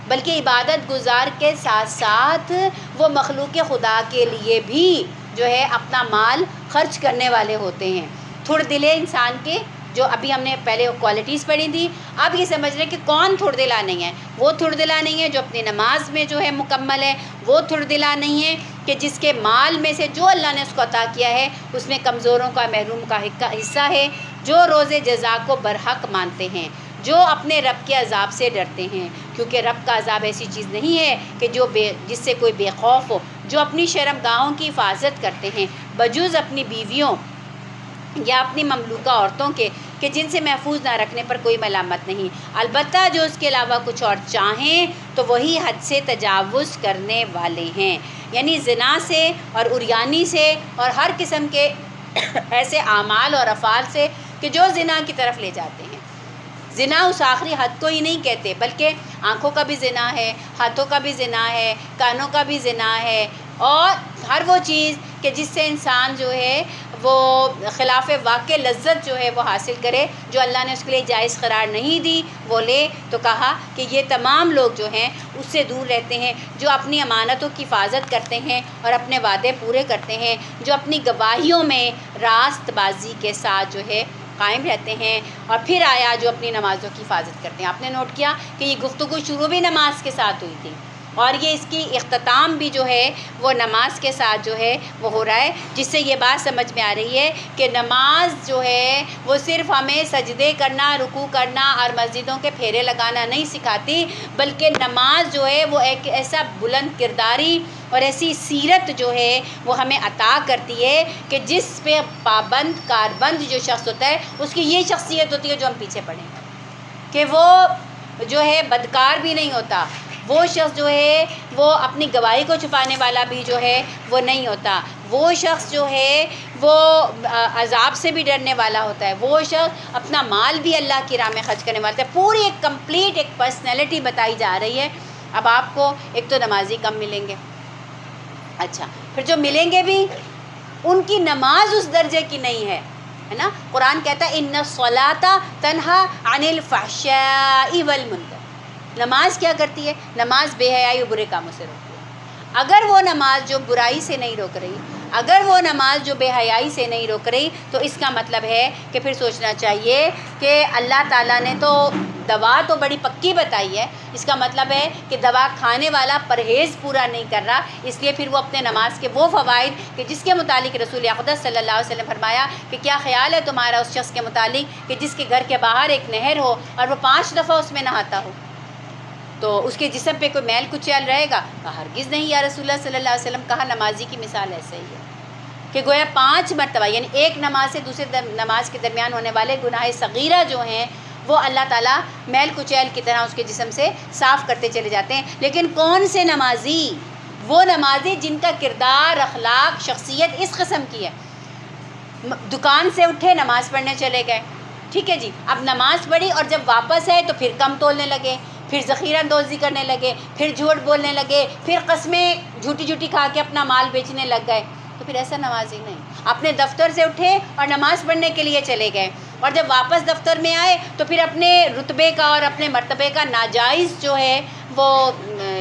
بلکہ عبادت گزار کے ساتھ ساتھ وہ مخلوق خدا کے لیے بھی جو ہے اپنا مال خرچ کرنے والے ہوتے ہیں۔ تھوڑ دلے انسان کے جو ابھی ہم نے پہلے کوالٹیز پڑھی تھی، اب یہ سمجھ رہے ہیں کہ کون تھوڑ دلا نہیں ہے۔ وہ تھوڑ دلا نہیں ہے جو اپنی نماز میں جو ہے مکمل ہے، وہ تھوڑ دلا نہیں ہے کہ جس کے مال میں سے جو اللہ نے اس کو عطا کیا ہے اس میں کمزوروں کا محروم کا حصہ ہے، جو روز جزا کو برحق مانتے ہیں، جو اپنے رب کے عذاب سے ڈرتے ہیں، کیونکہ رب کا عذاب ایسی چیز نہیں ہے کہ جس سے کوئی بے خوف ہو۔ جو اپنی شرمگاہوں کی حفاظت کرتے ہیں بجز اپنی بیویوں یا اپنی مملوکہ عورتوں کے کہ جن سے محفوظ نہ رکھنے پر کوئی ملامت نہیں، البتہ جو اس کے علاوہ کچھ اور چاہیں تو وہی حد سے تجاوز کرنے والے ہیں، یعنی زنا سے اور عریانی سے اور ہر قسم کے ایسے اعمال اور افعال سے کہ جو زنا کی طرف لے جاتے ہیں۔ زنا اس آخری حد کو ہی نہیں کہتے، بلکہ آنکھوں کا بھی زنا ہے، ہاتھوں کا بھی زنا ہے، کانوں کا بھی زنا ہے، اور ہر وہ چیز کہ جس سے انسان جو ہے وہ خلاف واقع لذت جو ہے وہ حاصل کرے، جو اللہ نے اس کے لیے جائز قرار نہیں دی وہ لے۔ تو کہا کہ یہ تمام لوگ جو ہیں اس سے دور رہتے ہیں، جو اپنی امانتوں کی حفاظت کرتے ہیں اور اپنے وعدے پورے کرتے ہیں، جو اپنی گواہیوں میں راست بازی کے ساتھ جو ہے قائم رہتے ہیں، اور پھر آیا جو اپنی نمازوں کی حفاظت کرتے ہیں۔ آپ نے نوٹ کیا کہ یہ گفتگو شروع بھی نماز کے ساتھ ہوئی تھی، اور یہ اس کی اختتام بھی جو ہے وہ نماز کے ساتھ جو ہے وہ ہو رہا ہے، جس سے یہ بات سمجھ میں آ رہی ہے کہ نماز جو ہے وہ صرف ہمیں سجدے کرنا، رکوع کرنا اور مسجدوں کے پھیرے لگانا نہیں سکھاتی، بلکہ نماز جو ہے وہ ایک ایسا بلند کرداری اور ایسی سیرت جو ہے وہ ہمیں عطا کرتی ہے کہ جس پہ پابند کاربند جو شخص ہوتا ہے اس کی یہ شخصیت ہوتی ہے جو ہم پیچھے پڑھیں، کہ وہ جو ہے بدکار بھی نہیں ہوتا، وہ شخص جو ہے وہ اپنی گواہی کو چھپانے والا بھی جو ہے وہ نہیں ہوتا، وہ شخص جو ہے وہ عذاب سے بھی ڈرنے والا ہوتا ہے، وہ شخص اپنا مال بھی اللہ کی راہ میں خرچ کرنے والا ہوتا ہے۔ پوری ایک کمپلیٹ ایک پرسنالٹی بتائی جا رہی ہے۔ اب آپ کو ایک تو نمازی کم ملیں گے، اچھا پھر جو ملیں گے بھی ان کی نماز اس درجے کی نہیں ہے نا۔ قرآن کہتا ہے ان الصلاۃ تنہا عن الفحشاء والمنکر، نماز کیا کرتی ہے؟ نماز بے حیائی و برے کاموں سے روکتی ہے۔ اگر وہ نماز جو برائی سے نہیں روک رہی، اگر وہ نماز جو بے حیائی سے نہیں روک رہی، تو اس کا مطلب ہے کہ پھر سوچنا چاہیے کہ اللہ تعالیٰ نے تو دوا تو بڑی پکی بتائی ہے، اس کا مطلب ہے کہ دوا کھانے والا پرہیز پورا نہیں کر رہا، اس لیے پھر وہ اپنے نماز کے وہ فوائد کہ جس کے متعلق رسول اقدس صلی اللہ علیہ وسلم فرمایا کہ کیا خیال ہے تمہارا اس شخص کے متعلق کہ جس کے گھر کے باہر ایک نہر ہو اور وہ 5 دفعہ اس میں نہاتا ہو، تو اس کے جسم پہ کوئی میل کچیل رہے گا؟ کہا ہرگز نہیں یا رسول اللہ صلی اللہ علیہ وسلم۔ کہا نمازی کی مثال ایسے ہی ہے کہ گویا 5 مرتبہ، یعنی ایک نماز سے دوسرے نماز کے درمیان ہونے والے گناہ صغیرہ جو ہیں وہ اللہ تعالیٰ میل کچیل کی طرح اس کے جسم سے صاف کرتے چلے جاتے ہیں۔ لیکن کون سے نمازی؟ وہ نمازی جن کا کردار، اخلاق، شخصیت اس قسم کی ہے۔ دکان سے اٹھے نماز پڑھنے چلے گئے، ٹھیک ہے جی، اب نماز پڑھی اور جب واپس آئے تو پھر کم تولنے لگے، پھر ذخیرہ اندوزی کرنے لگے، پھر جھوٹ بولنے لگے، پھر قسمیں جھوٹی جھوٹی کھا کے اپنا مال بیچنے لگ گئے، تو پھر ایسا نمازی نہیں۔ اپنے دفتر سے اٹھے اور نماز پڑھنے کے لیے چلے گئے، اور جب واپس دفتر میں آئے تو پھر اپنے رتبے کا اور اپنے مرتبے کا ناجائز جو ہے وہ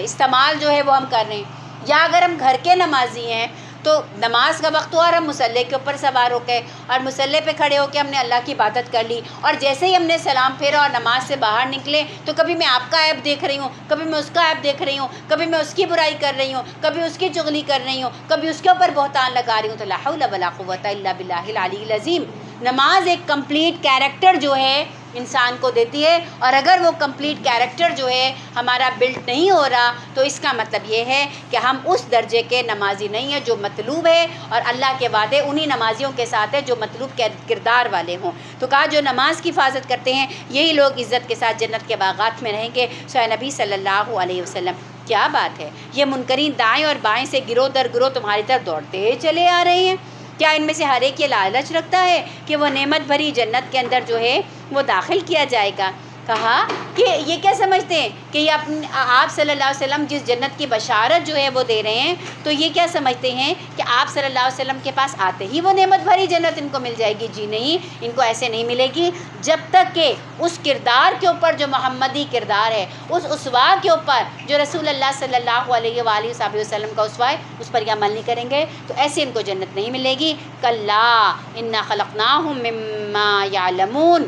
استعمال جو ہے وہ ہم کر رہے ہیں۔ یا اگر ہم گھر کے نمازی ہیں تو نماز کا وقت ہوا اور ہم مصلی کے اوپر سوار ہو گئے اور مصلی پہ کھڑے ہو کے ہم نے اللہ کی عبادت کر لی، اور جیسے ہی ہم نے سلام پھیرا اور نماز سے باہر نکلے تو کبھی میں آپ کا عیب دیکھ رہی ہوں، کبھی میں اس کا عیب دیکھ رہی ہوں، کبھی میں اس کی برائی کر رہی ہوں، کبھی اس کی چغلی کر رہی ہوں، کبھی اس کے اوپر بہتان لگا رہی ہوں، تو لا حول ولا قوت الا باللہ العلی العظیم۔ نماز ایک کمپلیٹ کیریکٹر جو ہے انسان کو دیتی ہے، اور اگر وہ کمپلیٹ کیریکٹر جو ہے ہمارا بلڈ نہیں ہو رہا تو اس کا مطلب یہ ہے کہ ہم اس درجے کے نمازی نہیں ہیں جو مطلوب ہے، اور اللہ کے وعدے انہی نمازیوں کے ساتھ ہے جو مطلوب کردار والے ہوں۔ تو کہا جو نماز کی حفاظت کرتے ہیں یہی لوگ عزت کے ساتھ جنت کے باغات میں رہیں گے۔ سوائے نبی صلی اللہ علیہ وسلم، کیا بات ہے، یہ منکرین دائیں اور بائیں سے گروہ در گروہ تمہاری طرف دوڑتے چلے آ رہے ہیں، کیا ان میں سے ہر ایک یہ لالچ رکھتا ہے کہ وہ نعمت بھری جنت کے اندر جو ہے وہ داخل کیا جائے گا؟ کہا کہ یہ کیا سمجھتے ہیں کہ یہ آپ صلی اللہ علیہ وسلم جس جنت کی بشارت جو ہے وہ دے رہے ہیں، تو یہ کیا سمجھتے ہیں کہ آپ صلی اللہ علیہ وسلم کے پاس آتے ہی وہ نعمت بھری جنت ان کو مل جائے گی؟ جی نہیں، ان کو ایسے نہیں ملے گی جب تک کہ اس کردار کے اوپر جو محمدی کردار ہے، اس اسوا کے اوپر جو رسول اللہ صلی اللہ علیہ وآلہ وسلم کا اسوا ہے، اس پر یہ عمل نہیں کریں گے تو ایسے ان کو جنت نہیں ملے گی۔ کلا انا خلقناہم مما یعلمون،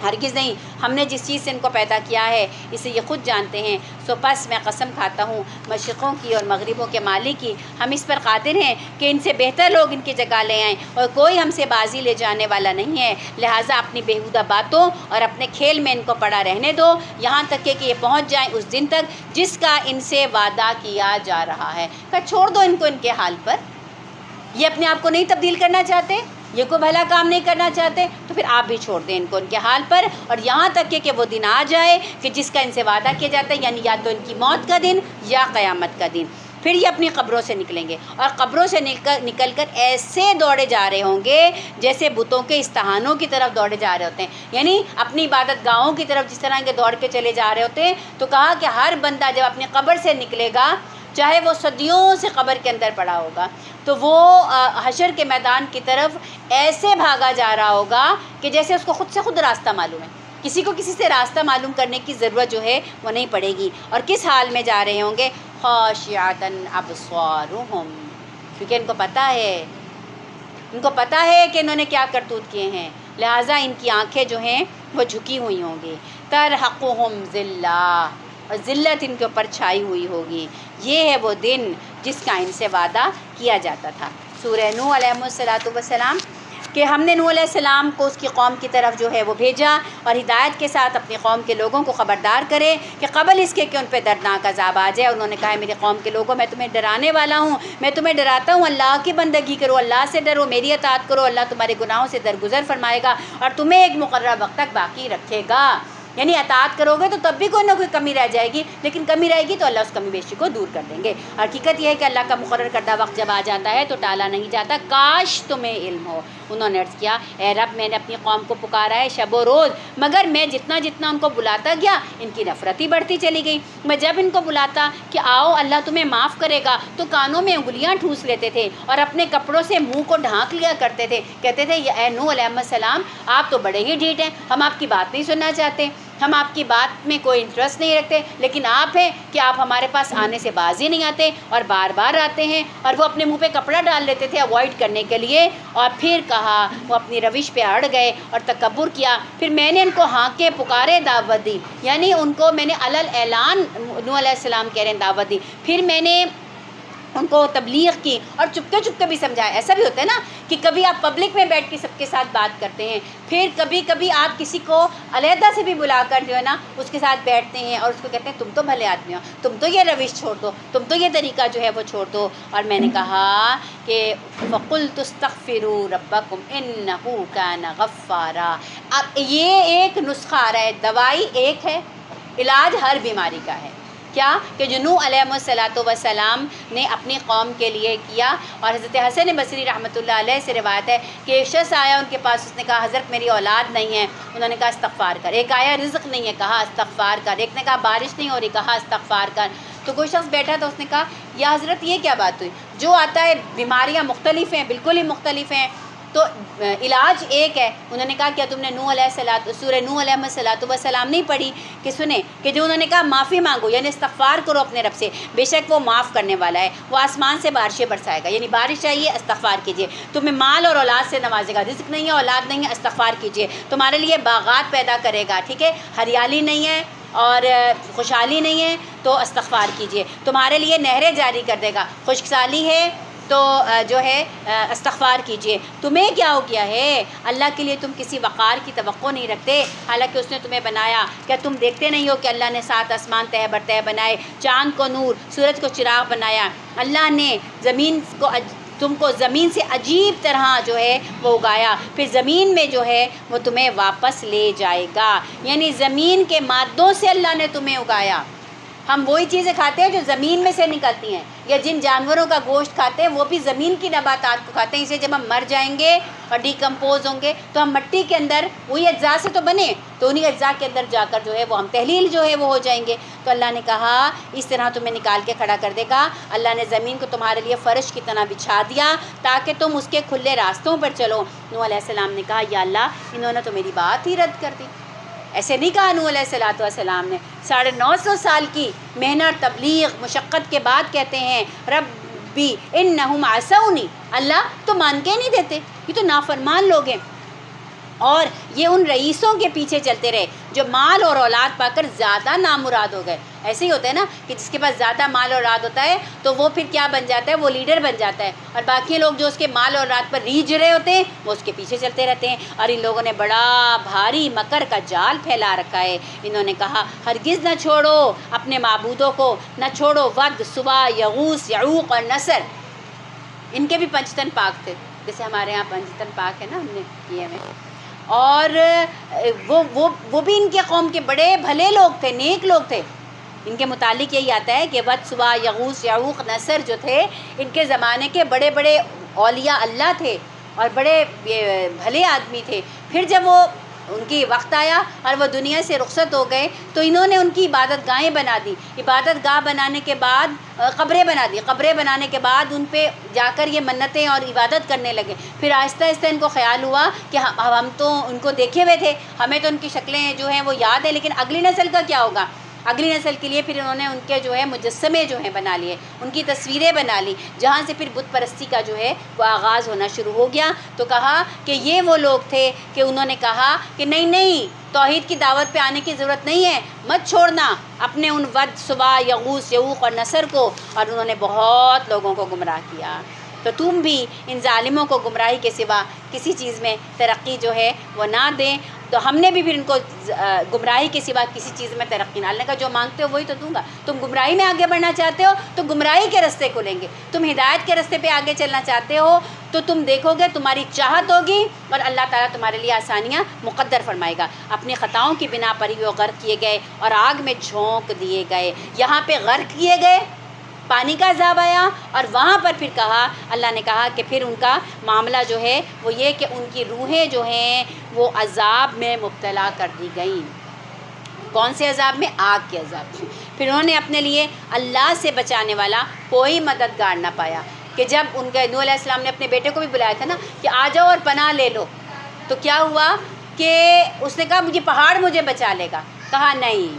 ہرگز نہیں، ہم نے جس چیز سے ان کو پیدا کیا ہے اسے یہ خود جانتے ہیں، سو پس میں قسم کھاتا ہوں مشرقوں کی اور مغربوں کے مالک کی، ہم اس پر قادر ہیں کہ ان سے بہتر لوگ ان کی جگہ لے آئیں، اور کوئی ہم سے بازی لے جانے والا نہیں ہے، لہٰذا اپنی بیہودہ باتوں اور اپنے کھیل میں ان کو پڑا رہنے دو، یہاں تک کہ یہ پہنچ جائیں اس دن تک جس کا ان سے وعدہ کیا جا رہا ہے۔ کہ چھوڑ دو ان کو ان کے حال پر، یہ اپنے آپ کو نہیں تبدیل کرنا چاہتے، یہ کوئی بھلا کام نہیں کرنا چاہتے، تو پھر آپ بھی چھوڑ دیں ان کو ان کے حال پر، اور یہاں تک کہ وہ دن آ جائے کہ جس کا ان سے وعدہ کیا جاتا ہے، یعنی یا تو ان کی موت کا دن یا قیامت کا دن۔ پھر یہ اپنی قبروں سے نکلیں گے، اور قبروں سے نکل کر ایسے دوڑے جا رہے ہوں گے جیسے بتوں کے استحانوں کی طرف دوڑے جا رہے ہوتے ہیں، یعنی اپنی عبادت گاہوں کی طرف جس طرح کے دوڑ کے چلے جا رہے ہوتے ہیں۔ تو کہا کہ ہر بندہ جب اپنی قبر سے نکلے گا، چاہے وہ صدیوں سے قبر کے اندر پڑا ہوگا، تو وہ حشر کے میدان کی طرف ایسے بھاگا جا رہا ہوگا کہ جیسے اس کو خود سے خود راستہ معلوم ہے، کسی کو کسی سے راستہ معلوم کرنے کی ضرورت جو ہے وہ نہیں پڑے گی۔ اور کس حال میں جا رہے ہوں گے؟ خاشعۃ ابصارہم، کیونکہ ان کو پتہ ہے کہ انہوں نے کیا کرتوت کیے ہیں، لہٰذا ان کی آنکھیں جو ہیں وہ جھکی ہوئی ہوں گی۔ ترحقہم ذلہ، اور ذلت ان کے اوپر چھائی ہوئی ہوگی۔ یہ ہے وہ دن جس کا ان سے وعدہ کیا جاتا تھا۔ سورہ نوح علیہ السلام کہ ہم نے نوح علیہ السلام کو اس کی قوم کی طرف جو ہے وہ بھیجا، اور ہدایت کے ساتھ اپنی قوم کے لوگوں کو خبردار کرے کہ قبل اس کے کہ ان پہ دردناک عذاب آ جائے، انہوں نے کہا ہے میری قوم کے لوگوں میں تمہیں ڈرانے والا ہوں، میں تمہیں ڈراتا ہوں اللہ کی بندگی کرو، اللہ سے ڈرو، میری اطاعت کرو، اللہ تمہارے گناہوں سے درگزر فرمائے گا اور تمہیں ایک مقررہ وقت تک باقی رکھے گا۔ یعنی اطاعت کرو گے تو تب بھی کوئی نہ کوئی کمی رہ جائے گی، لیکن کمی رہے گی تو اللہ اس کمی بیشی کو دور کر دیں گے۔ حقیقت یہ ہے کہ اللہ کا مقرر کردہ وقت جب آ جاتا ہے تو ٹالا نہیں جاتا۔ کاش تمہیں علم ہو۔ انہوں نے عرض کیا اے رب میں نے اپنی قوم کو پکارا ہے شب و روز، مگر میں جتنا ان کو بلاتا گیا ان کی نفرت ہی بڑھتی چلی گئی۔ میں جب ان کو بلاتا کہ آؤ اللہ تمہیں معاف کرے گا تو کانوں میں انگلیاں ٹھوس لیتے تھے اور اپنے کپڑوں سے منہ کو ڈھانک لیا کرتے تھے، کہتے تھے اے نوح علیہ السلام آپ تو بڑے ہی ڈھیٹ ہیں، ہم آپ کی بات نہیں سننا چاہتے، ہم آپ کی بات میں کوئی انٹرسٹ نہیں رکھتے، لیکن آپ ہیں کہ آپ ہمارے پاس آنے سے باز ہی نہیں آتے اور بار بار آتے ہیں۔ اور وہ اپنے منہ پہ کپڑا ڈال لیتے تھے اوائڈ کرنے کے لیے، اور پھر کہا وہ اپنی روش پہ اڑ گئے اور تکبر کیا۔ پھر میں نے ان کو ہانکے پکارے دعوت دی، یعنی ان کو میں نے علل اعلان نوح علیہ السلام کہہ رہے ہیں دعوت دی، پھر میں نے ان کو تبلیغ کی اور چپکے بھی سمجھایا۔ ایسا بھی ہوتا ہے نا کہ کبھی آپ پبلک میں بیٹھ کے سب کے ساتھ بات کرتے ہیں، پھر کبھی آپ کسی کو علیحدہ سے بھی بلا کر جو ہے نا اس کے ساتھ بیٹھتے ہیں اور اس کو کہتے ہیں تم تو بھلے آدمی ہو، تم تو یہ روش چھوڑ دو، تم تو یہ طریقہ جو ہے وہ چھوڑ دو۔ اور میں نے کہا کہ فَقُلْتُ اسْتَغْفِرُوا رَبَّكُمْ إِنَّهُ كَانَ غَفَّارًا۔ اب یہ ایک نسخہ آ رہا ہے، دوائی ایک ہے، علاج ہر بیماری کا ہے۔ کیا کہ جو نوح علیہ السلام نے اپنی قوم کے لیے کیا۔ اور حضرت حسن بصری رحمۃ اللہ علیہ سے روایت ہے کہ ایک شخص آیا ان کے پاس، اس نے کہا حضرت میری اولاد نہیں ہے، انہوں نے کہا استغفار کر۔ ایک آیا رزق نہیں ہے، کہا استغفار کر۔ ایک نے کہا بارش نہیں ہو رہی، کہا استغفار کر۔ تو کوئی شخص بیٹھا تھا، اس نے کہا یا حضرت یہ کیا بات ہوئی، جو آتا ہے بیماریاں مختلف ہیں، بالکل ہی مختلف ہیں، تو علاج ایک ہے۔ انہوں نے کہا کیا تم نے سورہ نوح علیہ السلام نہیں پڑھی کہ سنیں کہ جو انہوں نے کہا معافی مانگو، یعنی استغفار کرو اپنے رب سے، بے شک وہ معاف کرنے والا ہے، وہ آسمان سے بارشیں برسائے گا، یعنی بارش چاہیے استغفار کیجئے، تمہیں مال اور اولاد سے نوازے گا، رزق نہیں ہے اولاد نہیں ہے استغفار کیجئے، تمہارے لیے باغات پیدا کرے گا، ٹھیک ہے، ہریالی نہیں ہے اور خوشحالی نہیں ہے تو استغفار کیجئے، تمہارے لیے نہریں جاری کر دے گا، خشک سالی ہے تو جو ہے استغفار کیجئے۔ تمہیں کیا ہو گیا ہے، اللہ کے لیے تم کسی وقار کی توقع نہیں رکھتے، حالانکہ اس نے تمہیں بنایا۔ کیا تم دیکھتے نہیں ہو کہ اللہ نے 7 آسمان تہ بر تہ بنائے، چاند کو نور، سورج کو چراغ بنایا، اللہ نے تم کو زمین سے عجیب طرح جو ہے وہ اگایا، پھر زمین میں جو ہے وہ تمہیں واپس لے جائے گا، یعنی زمین کے مادوں سے اللہ نے تمہیں اگایا۔ ہم وہی چیزیں کھاتے ہیں جو زمین میں سے نکلتی ہیں، یا جن جانوروں کا گوشت کھاتے ہیں وہ بھی زمین کی نباتات کو کھاتے ہیں، اسے جب ہم مر جائیں گے اور ڈیکمپوز ہوں گے تو ہم مٹی کے اندر وہی اجزاء سے تو بنے، تو انہی اجزاء کے اندر جا کر جو ہے وہ ہم تحلیل جو ہے وہ ہو جائیں گے۔ تو اللہ نے کہا اس طرح تمہیں نکال کے کھڑا کر دے گا۔ اللہ نے زمین کو تمہارے لیے فرش کی طرح بچھا دیا تاکہ تم اس کے کھلے راستوں پر چلو۔ نوح علیہ السلام نے کہا یا اللہ انہوں نے تو میری بات ہی رد کر دی۔ ایسے نہیں کہا نوح علیہ السلام نے، 950 سال کی محنت تبلیغ مشقت کے بعد کہتے ہیں ربی انہم عصونی، اللہ تو مان کے نہیں دیتے، یہ تو نافرمان لوگ ہیں۔ اور یہ ان رئیسوں کے پیچھے چلتے رہے جو مال اور اولاد پا کر زیادہ نامراد ہو گئے. ایسے ہی ہوتا ہے نا کہ جس کے پاس زیادہ مال اور اولاد ہوتا ہے تو وہ پھر کیا بن جاتا ہے, وہ لیڈر بن جاتا ہے, اور باقی لوگ جو اس کے مال اور اولاد پر ریجھ رہے ہوتے ہیں وہ اس کے پیچھے چلتے رہتے ہیں. اور ان لوگوں نے بڑا بھاری مکر کا جال پھیلا رکھا ہے. انہوں نے کہا ہرگز نہ چھوڑو اپنے معبودوں کو, نہ چھوڑو ود, سوا, یغوث, یعوق اور نصر. ان کے بھی پنجتن پاک تھے, جیسے ہمارے یہاں پنجتن پاک ہے نا, ہم نے کیے ہوئے. اور وہ بھی ان کے قوم کے بڑے بھلے لوگ تھے, نیک لوگ تھے. ان کے متعلق یہی آتا ہے کہ ود, سوا, یغوث, یعوق, نصر جو تھے ان کے زمانے کے بڑے بڑے اولیاء اللہ تھے اور بڑے بھلے آدمی تھے. پھر جب وہ ان کی وقت آیا اور وہ دنیا سے رخصت ہو گئے تو انہوں نے ان کی عبادت گاہیں بنا دی. عبادت گاہ بنانے کے بعد قبریں بنا دی. قبریں بنانے کے بعد ان پہ جا کر یہ منتیں اور عبادت کرنے لگے. پھر آہستہ آہستہ ان کو خیال ہوا کہ ہم تو ان کو دیکھے ہوئے تھے, ہمیں تو ان کی شکلیں جو ہیں وہ یاد ہیں, لیکن اگلی نسل کا کیا ہوگا. اگلی نسل کے لیے پھر انہوں نے ان کے جو ہے مجسمے جو ہیں بنا لیے, ان کی تصویریں بنا لی, جہاں سے پھر بت پرستی کا جو ہے وہ آغاز ہونا شروع ہو گیا. تو کہا کہ یہ وہ لوگ تھے کہ انہوں نے کہا کہ نہیں توحید کی دعوت پہ آنے کی ضرورت نہیں ہے, مت چھوڑنا اپنے ان ود, سوا, یغوث, یعوق اور نصر کو. اور انہوں نے بہت لوگوں کو گمراہ کیا. تو تم بھی ان ظالموں کو گمراہی کے سوا کسی چیز میں ترقی جو ہے وہ نہ دیں. تو ہم نے بھی پھر ان کو گمراہی کے سوا کسی چیز میں ترقی نہ, اللہ کا جو مانگتے ہو وہی تو دوں گا. تم گمراہی میں آگے بڑھنا چاہتے ہو تو گمراہی کے راستے کھولیں گے, تم ہدایت کے راستے پہ آگے چلنا چاہتے ہو تو تم دیکھو گے تمہاری چاہت ہوگی اور اللہ تعالیٰ تمہارے لیے آسانیاں مقدر فرمائے گا. اپنی خطاؤں کی بنا پر ہی وہ غرق کیے گئے اور آگ میں جھونک دیے گئے. یہاں پہ غرق کیے گئے, پانی کا عذاب آیا, اور وہاں پر پھر کہا, اللہ نے کہا کہ پھر ان کا معاملہ جو ہے وہ یہ کہ ان کی روحیں جو ہیں وہ عذاب میں مبتلا کر دی گئیں. کون سے عذاب میں؟ آگ کے عذاب میں. پھر انہوں نے اپنے لیے اللہ سے بچانے والا کوئی مددگار نہ پایا. کہ جب ان کے نوح علیہ السلام نے اپنے بیٹے کو بھی بلایا تھا نا کہ آ جاؤ اور پناہ لے لو, تو کیا ہوا کہ اس نے کہا مجھے پہاڑ مجھے بچا لے گا. کہا نہیں,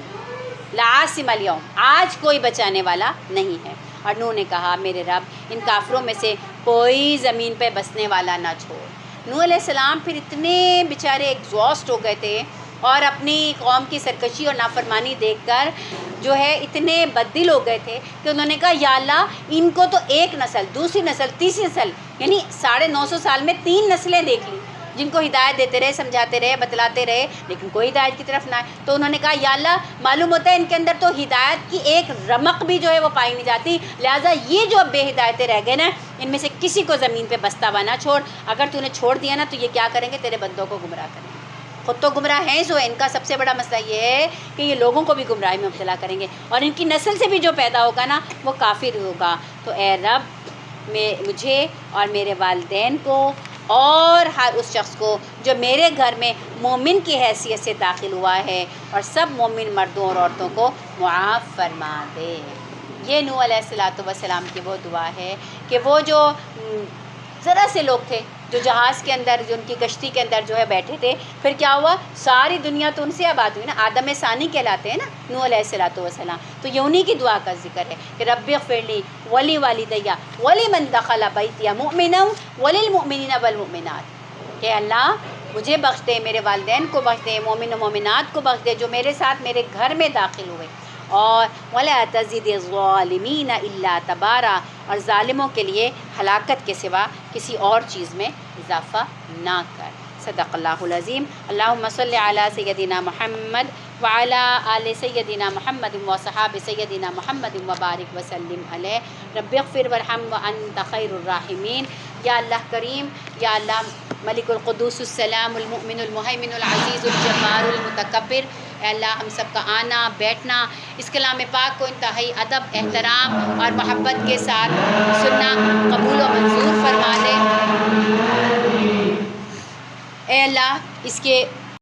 لا عاصم اليوم, آج کوئی بچانے والا نہیں ہے. اور نوح نے کہا میرے رب ان کافروں میں سے کوئی زمین پہ بسنے والا نہ چھوڑ. نوح علیہ السلام پھر اتنے بیچارے ایگزاسٹ ہو گئے تھے اور اپنی قوم کی سرکشی اور نافرمانی دیکھ کر جو ہے اتنے بددل ہو گئے تھے کہ انہوں نے کہا یا اللہ ان کو تو ایک نسل, دوسری نسل, تیسری نسل, یعنی 950 سال میں 3 نسلیں دیکھ لی جن کو ہدایت دیتے رہے, سمجھاتے رہے, بتلاتے رہے, لیکن کوئی ہدایت کی طرف نہ آئے. تو انہوں نے کہا یا اللہ معلوم ہوتا ہے ان کے اندر تو ہدایت کی ایک رمق بھی جو ہے وہ پائی نہیں جاتی, لہٰذا یہ جو اب بے ہدایتیں رہ گئے نا ان میں سے کسی کو زمین پہ بستا ہوا نہ چھوڑ. اگر تو انہیں چھوڑ دیا نا تو یہ کیا کریں گے, تیرے بندوں کو گمراہ کریں گے. خود تو گمراہ ہیں سو, ان کا سب سے بڑا مسئلہ یہ ہے کہ یہ لوگوں کو بھی گمراہی میں مبتلا کریں گے اور ان کی نسل سے بھی جو پیدا ہوگا نا وہ کافر ہوگا. تو اے رب مجھے اور میرے والدین کو اور ہر اس شخص کو جو میرے گھر میں مومن کی حیثیت سے داخل ہوا ہے اور سب مومن مردوں اور عورتوں کو معاف فرما دے. یہ نوح علیہ السلام کی وہ دعا ہے کہ وہ جو ذرا سے لوگ تھے جو جہاز کے اندر, جو ان کی کشتی کے اندر جو ہے بیٹھے تھے, پھر کیا ہوا ساری دنیا تو ان سے آباد ہوئی نا. آدم ثانی کہلاتے ہیں نا نوح علیہ السلام. تو یہ انہی کی دعا کا ذکر ہے کہ رب اغفر لی ولی والدیہ ولمن دخل بیتی مؤمنا وللمؤمنین والمؤمنات. کہ اللہ مجھے بخش دے, میرے والدین کو بخش دے, مومن و مومنات کو بخش دے جو میرے ساتھ میرے گھر میں داخل ہوئے. اور ولا تزد الظالمین الا تبارا, اور ظالموں کے لیے ہلاکت کے سوا کسی اور چیز میں اضافہ نہ کر. صدق اللہ العظیم. اللہم صلی علی سیدنا محمد وعلی آل سیدنا محمد وصحاب سیدنا محمد وبارک وسلم علیہ. رب اغفر وارحم وانت خیر الراحمین. یا اللہ کریم, یا اللہ ملک القدوس السلام المؤمن المہیمن العزیز الجبار المتکبر, اے اللہ ہم سب کا آنا بیٹھنا اس کلام پاک کو انتہائی ادب, احترام اور محبت کے ساتھ سننا قبول و منظور فرما لے. اے اللہ اس کے